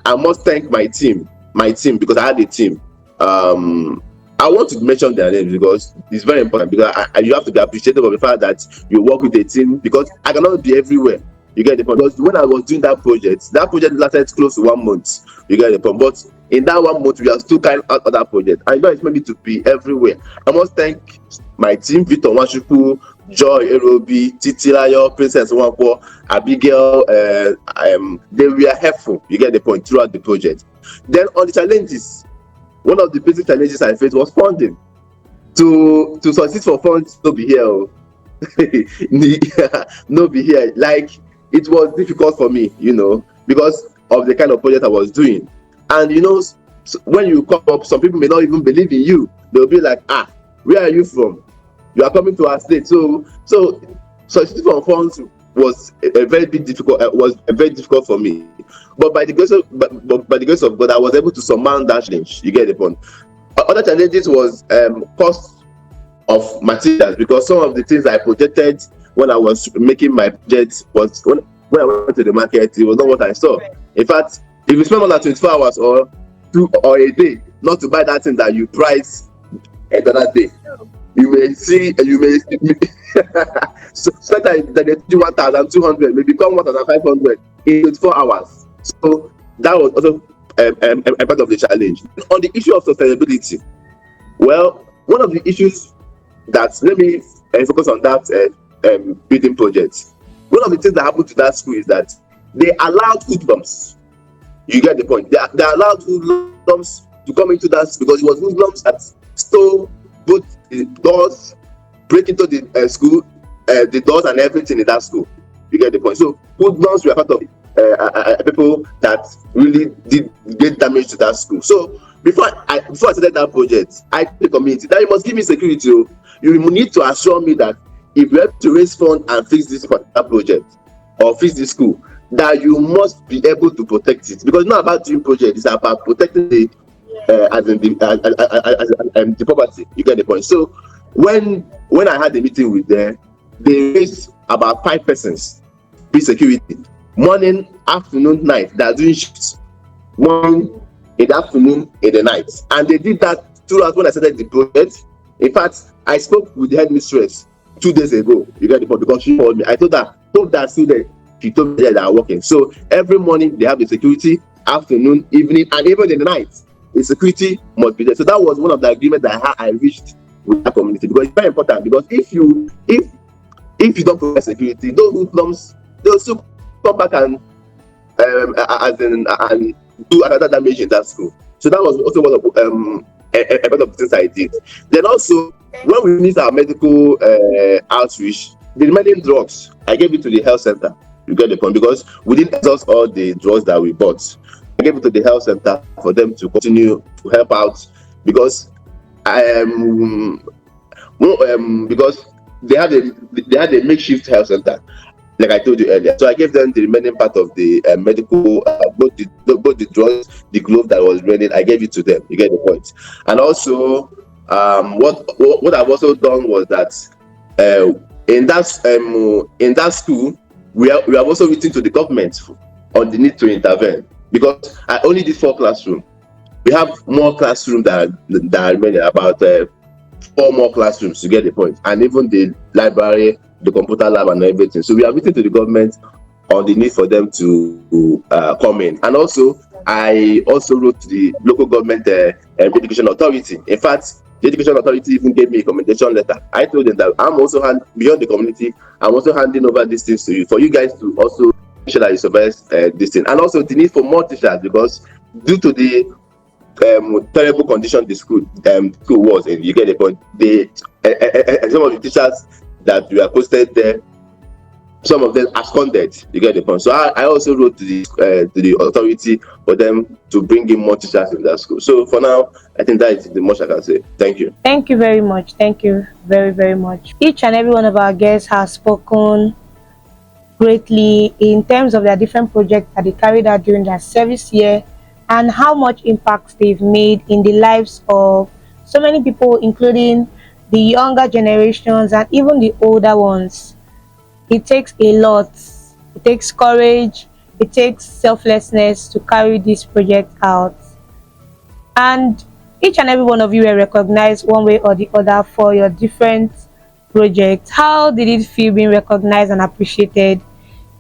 I must thank my team because I had a team. I want to mention their names because it's very important, because you have to be appreciative of the fact that you work with a team, because I cannot be everywhere. You get the point? Because when I was doing that project lasted close to 1 month. You get the point? But in that 1 month, we are still carrying out other projects. I don't expect me to be everywhere. I must thank my team, Victor Nwachukwu, Joy Erobi, Titilayo, Princess Nwankwo, Abigail. They were helpful. You get the point? Throughout the project. Then on the challenges, one of the basic challenges I faced was funding. To solicit for funds, no be here. No be here. Like, it was difficult for me, because of the kind of project I was doing. And when you come up, some people may not even believe in you. They'll be like, where are you from? You are coming to our state. So soliciting for funds was very difficult for me. But by the grace of God, I was able to surmount that challenge. You get the point. Other challenges was cost of materials, because some of the things I projected when I was making my project was when I went to the market, it was not what I saw. In fact, if you spend more than 24 hours or a day not to buy that thing that you price another day, you may spend that 1,200 may become 1,500 in 24 hours. So that was also a part of the challenge. On the issue of sustainability, well, one of the issues that, let me focus on that building project. One of the things that happened to that school is that they allowed hoodlums. You get the point. They allowed hoodlums to come into that school, because it was hoodlums that stole both the doors, break into the school, the doors and everything in that school. You get the point. So hoodlums were part of people that really did great damage to that school. So before I started that project, I told the community that you must give me security. You need to assure me that if you have to raise funds and fix this particular project or fix this school, that you must be able to protect it, because it's not about doing project; it's about protecting the the property. You get the point. So when I had a meeting with them, they raised about 5 persons, be security, morning, afternoon, night. They are doing shifts, morning, in the afternoon, in the night, and they did that throughout when I started the project. In fact, I spoke with the headmistress 2 days ago. You get the point, because she called me. I told that student. She told me that they are working. So every morning they have the security, afternoon, evening, and even in the night, the security must be there. So that was one of the agreements that I reached with that community, because it's very important. Because if you don't provide security, those hoodlums, they'll still come back and do another damage in that school. So that was also one of a lot of things I did. Then also, when we finished our medical outreach, the remaining drugs, I gave it to the health center. You get the point, because we didn't exhaust all the drugs that we bought. I gave it to the health center for them to continue to help out, because because they had a makeshift health center, like I told you earlier. So I gave them the remaining part of the medical, both the drugs, the glove that was remaining. I gave it to them. You get the point. And also, what I've also done was that in that school, we have also written to the government on the need to intervene, because I only did 4 classrooms. We have more classrooms that are remaining, about 4 more classrooms, to get the point, and even the library, the computer lab, and everything. So we have written to the government on the need for them to come in. And also, I also wrote to the local government education authority. In fact, the education authority even gave me a commendation letter. I told them that I'm also beyond the community. I'm also handing over these things to you, for you guys to also make sure that you survive this thing. And also the need for more teachers, because due to the terrible condition the school was in, you get the point. Some of the teachers that were posted there some of them absconded. You get the point. So I also wrote to the authority for them to bring in more teachers in that school. So for now, I think that is the most I can say. Thank you. Thank you very much. Thank you very, very much. Each and every one of our guests has spoken greatly in terms of their different projects that they carried out during their service year and how much impact they've made in the lives of so many people, including the younger generations and even the older ones. It takes a lot. It takes courage. It takes selflessness to carry this project out. And each and every one of you were recognized one way or the other for your different projects. How did it feel being recognized and appreciated?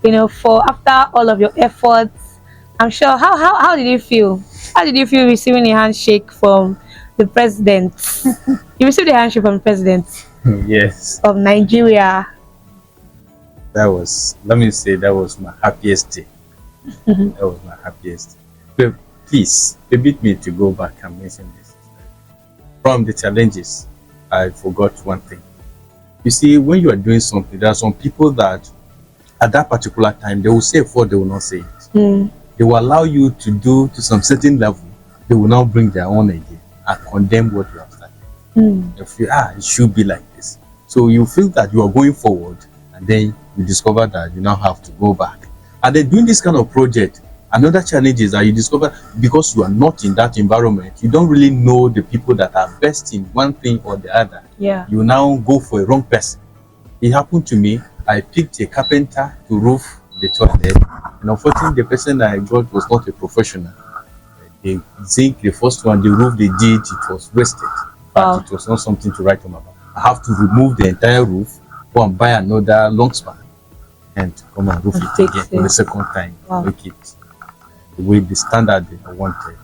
For after all of your efforts, I'm sure. How did it feel? How did you feel receiving a handshake from the president? You received a handshake from the president Yes, of Nigeria. let me say, that was my happiest day. That was my happiest day. But please, permit me to go back and mention this. From the challenges, I forgot one thing. You see, when you are doing something, there are some people that at that particular time, they will say before they will not say it. They will allow you to do to some certain level. They will not bring their own idea and condemn what you have started. They feel, it should be like this. So you feel that you are going forward, and then you discover that you now have to go back. And then doing this kind of project, another challenge is that you discover, because you are not in that environment, you don't really know the people that are best in one thing or the other. Yeah. You now go for a wrong person. It happened to me. I picked a carpenter to roof the toilet, and unfortunately the person I got was not a professional. They think the first one, the roof they did, it was wasted, but it was not something to write home about. I have to remove the entire roof, go and buy another long span, and come and roof it again for the second time. Make it the way the standard I wanted.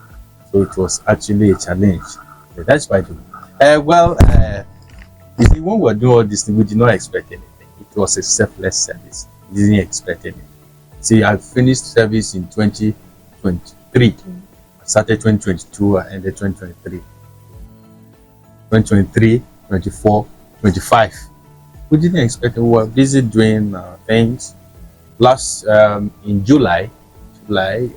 So it was actually a challenge. But that's by the way. You see, when we were doing all this thing, we did not expect anything. It was a selfless service. We didn't expect anything. See, I finished service in 2023. I started 2022 and ended 2023. 2023, 24, 25. We didn't expect it. We were busy doing things. Last in July, I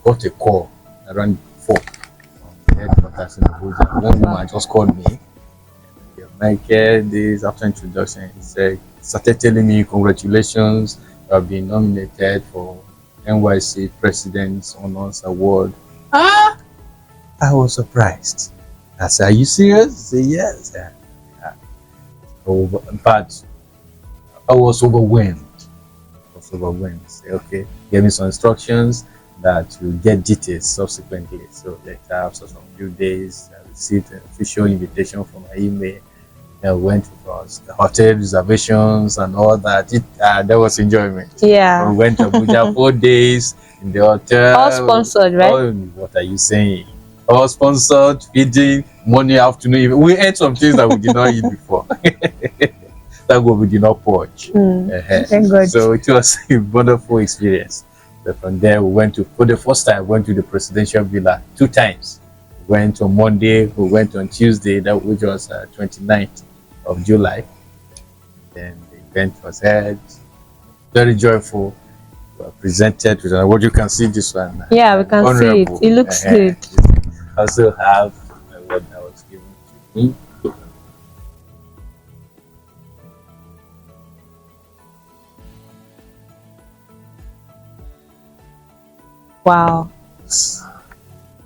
got a call around 4 from the headquarters in Abuja. One woman just called me. Michael, this after introduction, he started telling me, congratulations, you have been nominated for NYSC President's Honors Award. I was surprised. I said, are you serious? He said, yes. Yeah. But I was overwhelmed. Say, okay, gave me some instructions that you get details subsequently. So later, after some few days, I received an official invitation from my email. I went for the hotel reservations and all that. There was enjoyment. Yeah. We went to Abuja 4 days in the hotel. All sponsored, right? Oh, what are you saying? All sponsored, feeding, morning, afternoon, evening. We ate some things that we did not eat before. That we did not purge. Thank God. So it was a wonderful experience. So from there, we went for the first time, we went to the presidential villa 2 times. We went on Monday, we went on Tuesday, which was 29th of July. Then the event was held, very joyful. We were presented with what you can see this one. Yeah, we can see it. It looks good. I also have what that was given to me.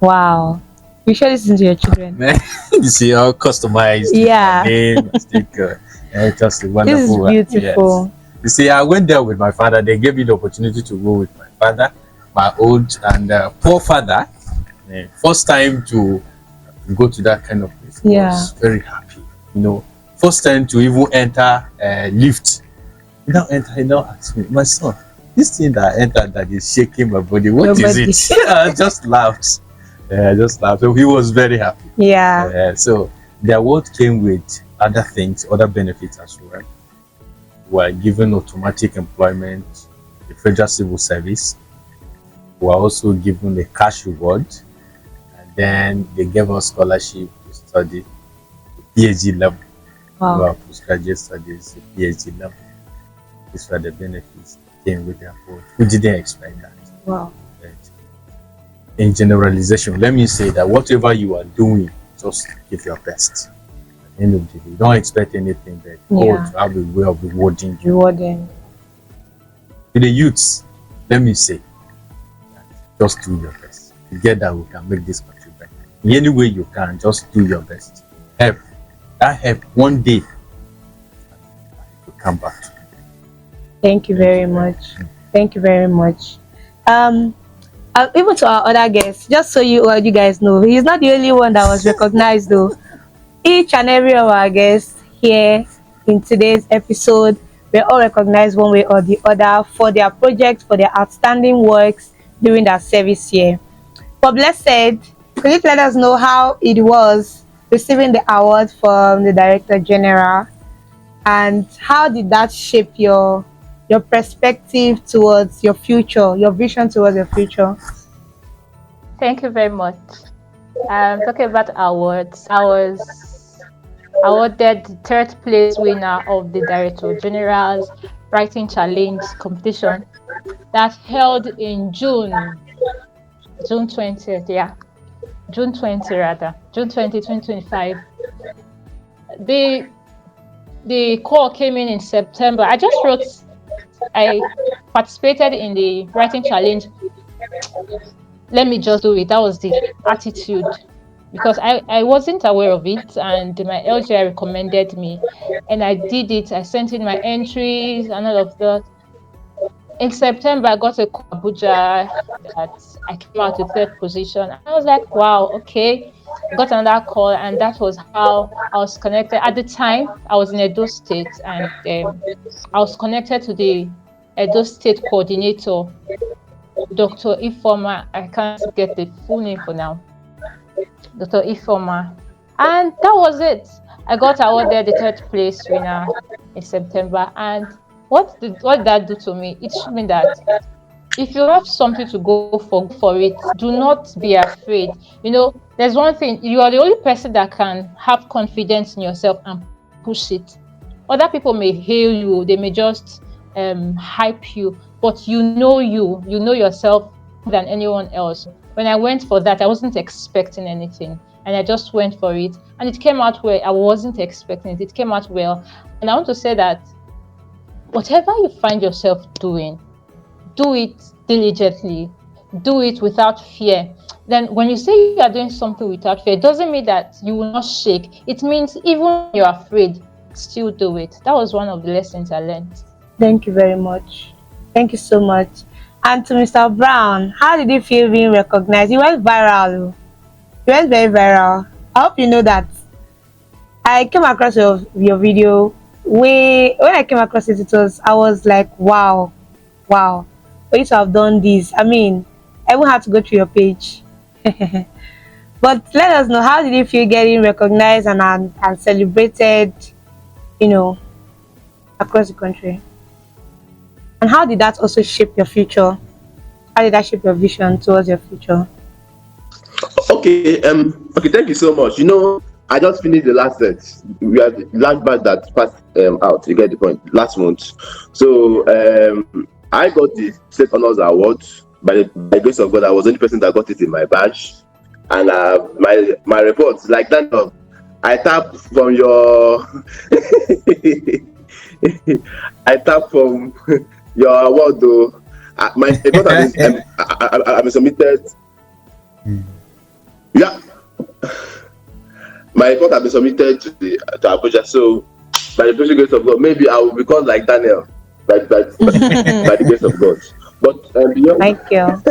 Wow. You share this to your children. You see how customized. Yeah. Name, sticker. It's just wonderful. This is beautiful. Yes. You see, I went there with my father. They gave me the opportunity to go with my father, my old and poor father. First time to go to that kind of place. I was very happy. First time to even enter a lift. He now asked me, my son, this thing that I entered that is shaking my body, what is it? I just laughed. So he was very happy. Yeah. So the award came with other things, other benefits as well. We were given automatic employment, the federal civil service. We were also given a cash reward, and then they gave us scholarship to study the PhD level. Wow. Our postgraduate studies, the PhD level. These were the benefits came with the approach. We didn't expect that. Wow. But in generalization, let me say that whatever you are doing, just give your best. At the end of the day, don't expect anything, but Yeah. God have a way of rewarding you. Rewarding. To the youths, let me say, just do your best. Together we can make this country better. In any way you can, just do your best. Help. That help one day will come back to you. Thank you very much. Thank you very much. Even to our other guests, just so you guys know, he's not the only one that was recognized though. Each and every of our guests here in today's episode were all recognized one way or the other for their projects, for their outstanding works during their service year. But Blessed, could you let us know how it was receiving the award from the Director General, and how did that shape your perspective towards your future, your vision towards your future? Thank you very much. Talking about awards, I was awarded the third place winner of the Director General's Writing Challenge competition that held in June 20th, June 20 rather, June 20, 2025. The call came in September. I participated in the writing challenge. Let me just do it. That was the attitude, because I wasn't aware of it, and my LGI recommended me, and I did it. I sent in my entries and all of that. In September, I got a call from Abuja that I came out to third position. I was like, wow, okay. I got another call, and that was how I was connected. At the time, I was in Edo State, and I was connected to the Edo State coordinator, Dr. Ifoma. I can't get the full name for now. Dr. Ifoma. And that was it. I got awarded the third place winner in September. And what did that do to me? It showed me that if you have something to go for it. Do not be afraid. You know, there's one thing. You are the only person that can have confidence in yourself and push it. Other people may hail you. They may just hype you. But you know yourself more than anyone else. When I went for that, I wasn't expecting anything. And I just went for it. And it came out well. I wasn't expecting it. It came out well. And I want to say that whatever you find yourself doing, do it diligently. Do it without fear. Then when you say you are doing something without fear, it doesn't mean that you will not shake. It means even when you're afraid, still do it. That was one of the lessons I learned. Thank you very much. Thank you so much. And to Mr. Brown, how did you feel being recognized? You went viral. You went very viral. I hope you know that. I came across your video. When I came across it, I was like, wow. For you to have done this. I mean, I won't have to go through your page. But let us know, how did you feel getting recognized and celebrated, across the country? And how did that also shape your future? How did that shape your vision towards your future? Okay, thank you so much. I just finished the last set. We had the last batch that passed out. You get the point. Last month, so I got the State Honors Award by the grace of God. I was the only person that got it in my batch, and my reports like that. I tap from your, I tap from your award though. My report has been submitted. Yeah. My report has been submitted to Abuja, so by the precious grace of God, maybe I will become like Daniel, by the grace of God. But beyond, thank you.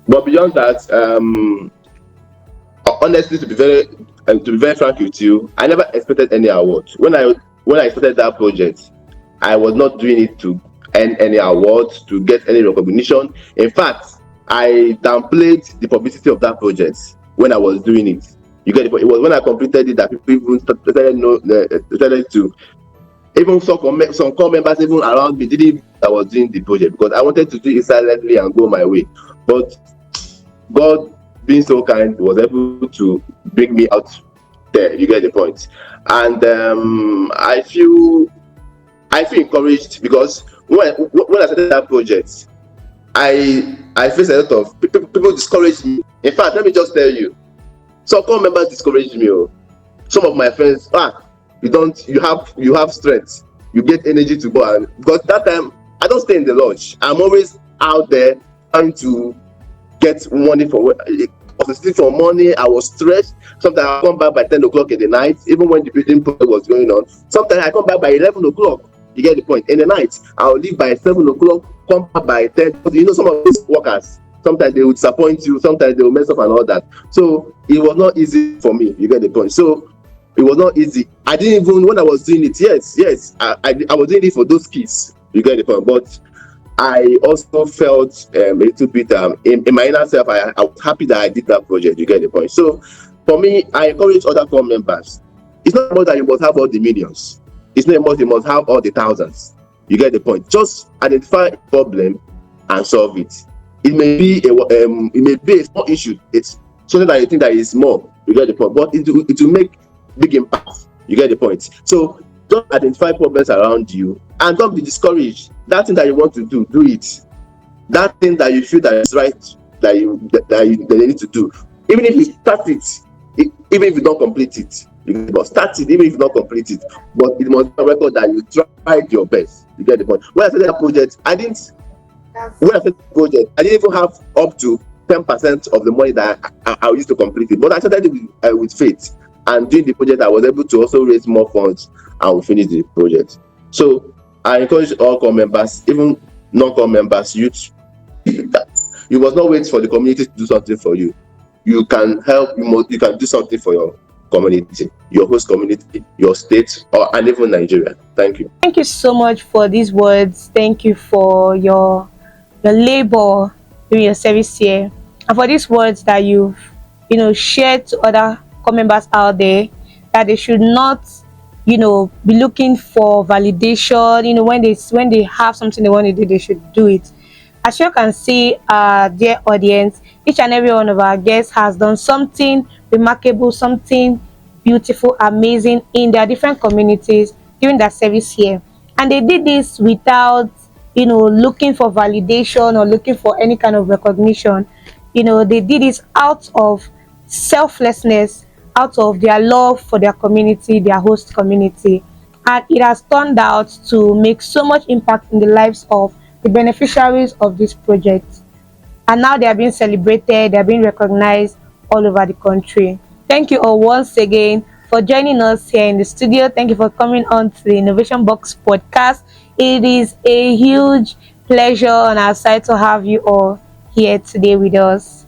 But beyond that, honestly, to be very frank with you, I never expected any award. When I started that project, I was not doing it to earn any awards, to get any recognition. In fact, I downplayed the publicity of that project when I was doing it. You get it? It was when I completed it that people even started to, even some core members even around me didn't know I was doing the project, because I wanted to do it silently and go my way. But God, being so kind, was able to bring me out there. You get the point. And I feel I feel encouraged because when I started that project, I faced a lot of people discouraged me. In fact, let me just tell you, some core members discouraged me. Some of my friends, you have strength, you get energy to go, and because that time I don't stay in the lodge. I'm always out there trying to get money for money. I was stressed. Sometimes I come back by 10 o'clock in the night, even when the building project was going on. Sometimes I come back by 11 o'clock. You get the point. In the night, I'll leave by 7 o'clock, come back by 10. You know, some of these workers, sometimes they will disappoint you, sometimes they will mess up and all that. So it was not easy for me. You get the point. So it was not easy. I didn't even, when I was doing it, yes, I was doing it for those kids. You get the point. But I also felt a little bit in my inner self. I was happy that I did that project. You get the point. So for me, I encourage other core members. It's not about that you must have all the millions. It's not about you must have all the thousands. You get the point. Just identify a problem and solve it. It may be a small issue. It's something that you think that is small. You get the point. But it will make big impact. You get the point. So just identify problems around you and don't be discouraged. That thing that you want to do it. That thing that you feel that is right, that you need to do. Even if you start it, even if you don't complete it, you must start it, even if you don't complete it. But it must be a record that you tried your best. You get the point. When I started that project, I didn't even have up to 10% of the money that I used to complete it. But I started it with faith. And during the project, I was able to also raise more funds and we finish the project. So I encourage all core members, even non-core members, youth, you must not wait for the community to do something for you. You can help, you can do something for your community, your host community, your state, and even Nigeria. Thank you. Thank you so much for these words. Thank you for your labor during your service here, and for these words that you've shared to other core members out there, that they should not be looking for validation. When they have something they want to do, they should do it. As you can see, dear audience, each and every one of our guests has done something remarkable, something beautiful, amazing in their different communities during their service here. And they did this without, looking for validation or looking for any kind of recognition. They did this out of selflessness, out of their love for their community, their host community. And it has turned out to make so much impact in the lives of the beneficiaries of this project. And now they are being celebrated, they are being recognized all over the country. Thank you all once again for joining us here in the studio. Thank you for coming on to the Innovation Box podcast. It is a huge pleasure on our side to have you all here today with us.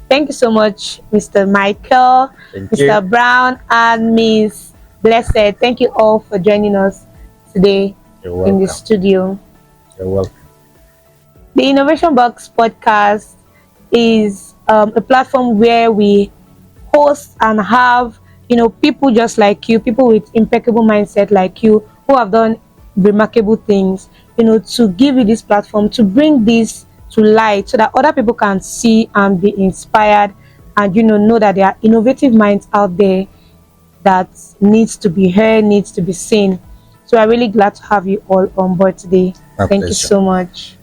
Thank you so much, Mr. Michael, Mr. Brown, and Miss Blessed. Thank you all for joining us today in the studio. You're welcome. The Innovation Box podcast is a platform where we host and have, people just like you, people with impeccable mindset like you, who have done remarkable things, to give you this platform, to bring this to light so that other people can see and be inspired and, know that there are innovative minds out there that needs to be heard, needs to be seen. So I'm really glad to have you all on board today. Thank you so much.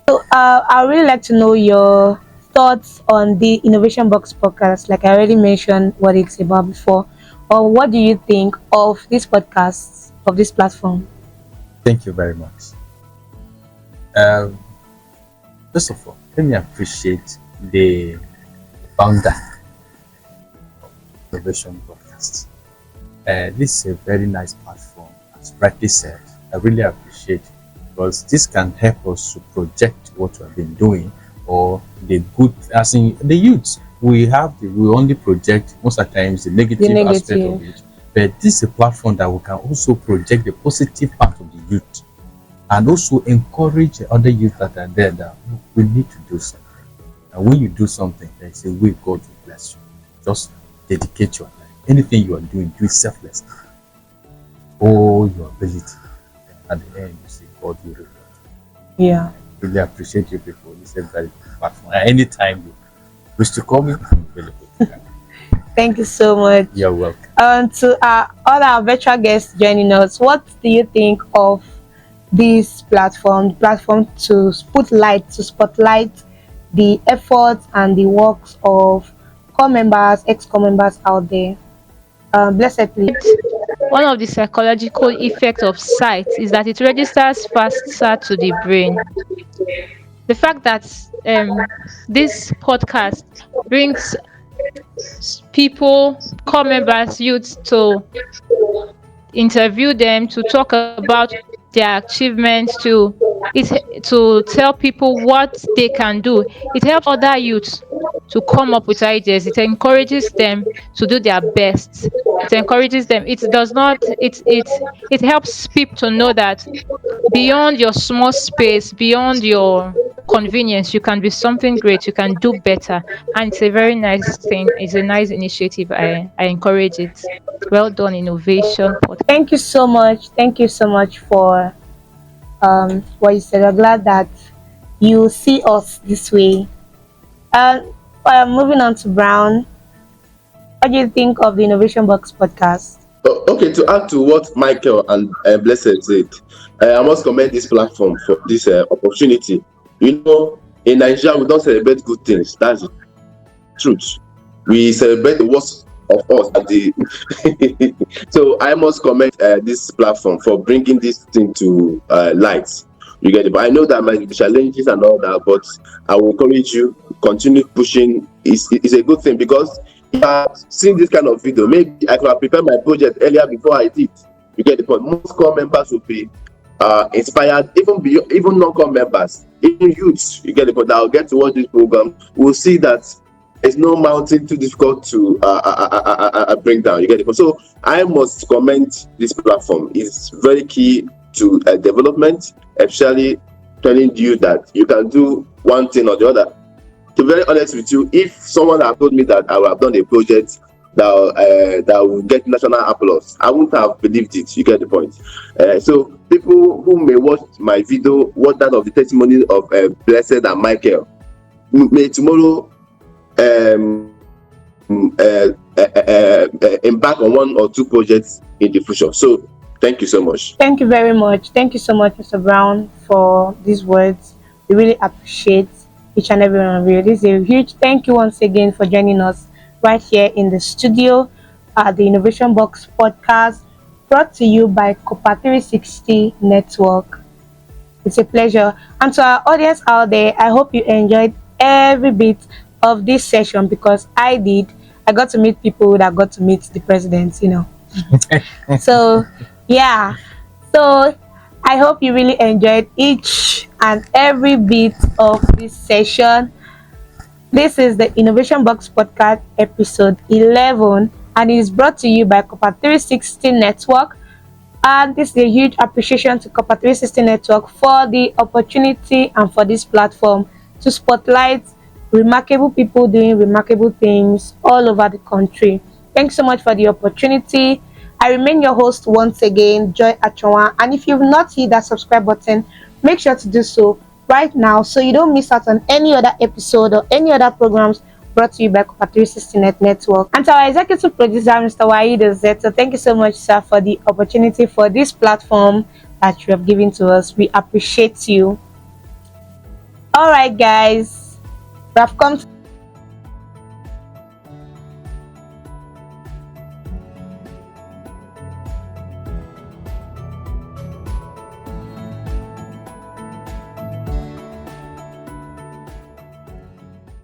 So I would really like to know your thoughts on the Innovation Box podcast. Like I already mentioned what it's about before. Or what do you think of this podcast, of this platform? Thank you very much. First of all, let me appreciate the founder of Innovation Podcast. This is a very nice platform, as rightly said. I really appreciate it because this can help us to project what we have been doing, or the good, as in the youth. We only project most of the times the negative aspect of it, but this is a platform that we can also project the positive part of the youth, and also encourage the other youth that are there that we need to do something. And when you do something, there is a way God will bless you. Just dedicate your life. Anything you are doing, do it selflessly. All your ability. At the end, you see God will reward you. Yeah. I really appreciate you people. This is a very good platform. At any time you wish to call me, I'm available. Thank you so much. You're welcome. To all our virtual guests joining us, what do you think of this platform to spotlight the efforts and the works of core members, ex-core members out there. Blessed, please. One of the psychological effects of sight is that it registers faster to the brain. The fact that this podcast brings people, core members, youth to interview them, to talk about their achievements, to tell people what they can do. It helps other youths to come up with ideas. It encourages them to do their best. It encourages them. It does not. It helps people to know that beyond your small space, beyond your convenience, you can be something great. You can do better, and it's a very nice thing. It's a nice initiative. I encourage it. Well done, innovation podcast. Thank you so much. Thank you so much for what you said. I'm glad that you see us this way. Uh, Moving on to Brown. What do you think of the Innovation Box podcast? Okay, to add to what Michael and Blessed said, I must commend this platform for this opportunity. You know, in Nigeria, we don't celebrate good things. That's the truth. We celebrate the worst of us. So I must commend this platform for bringing this thing to light. You get it? But I know there might be challenges and all that, but I will encourage you, continue pushing. It's a good thing, because if I've seen this kind of video, maybe I could have prepared my project earlier before I did. You get the point. Most core members will be inspired, even non-core members, even youths. You get the point. That will get to watch this program. We'll see that there's no mountain too difficult to bring down. You get the point. So I must commend this platform. It's very key to development, especially telling you that you can do one thing or the other. To be very honest with you, if someone had told me that I would have done a project that will get national applause, I wouldn't have believed it. You get the point. So people who may watch my video, what that of the testimony of Blessed and Michael, may tomorrow embark on one or two projects in the future. So thank you so much. Thank you very much. Thank you so much, Mr. Brown, for these words. We really appreciate each and every one of you. This is a huge thank you once again for joining us right here in the studio at the Innovation Box podcast, brought to you by Copa 360 Network. It's a pleasure. And to our audience out there, I hope you enjoyed every bit of this session, because I did. I got to meet people that got to meet the president, So, yeah. So, I hope you really enjoyed each and every bit of this session. This is the Innovation Box Podcast episode 11, and it is brought to you by Copa 360 Network. And this is a huge appreciation to Copa 360 Network for the opportunity and for this platform to spotlight remarkable people doing remarkable things all over the country. Thanks so much for the opportunity. I remain your host once again, Joy Achonwa. And if you've not hit that subscribe button, make sure to do so right now so you don't miss out on any other episode or any other programs brought to you by Copa 360 Network. And to our executive producer, Mr. Waid Zeto, thank you so much, sir, for the opportunity for this platform that you have given to us. We appreciate you. All right, guys, we have come to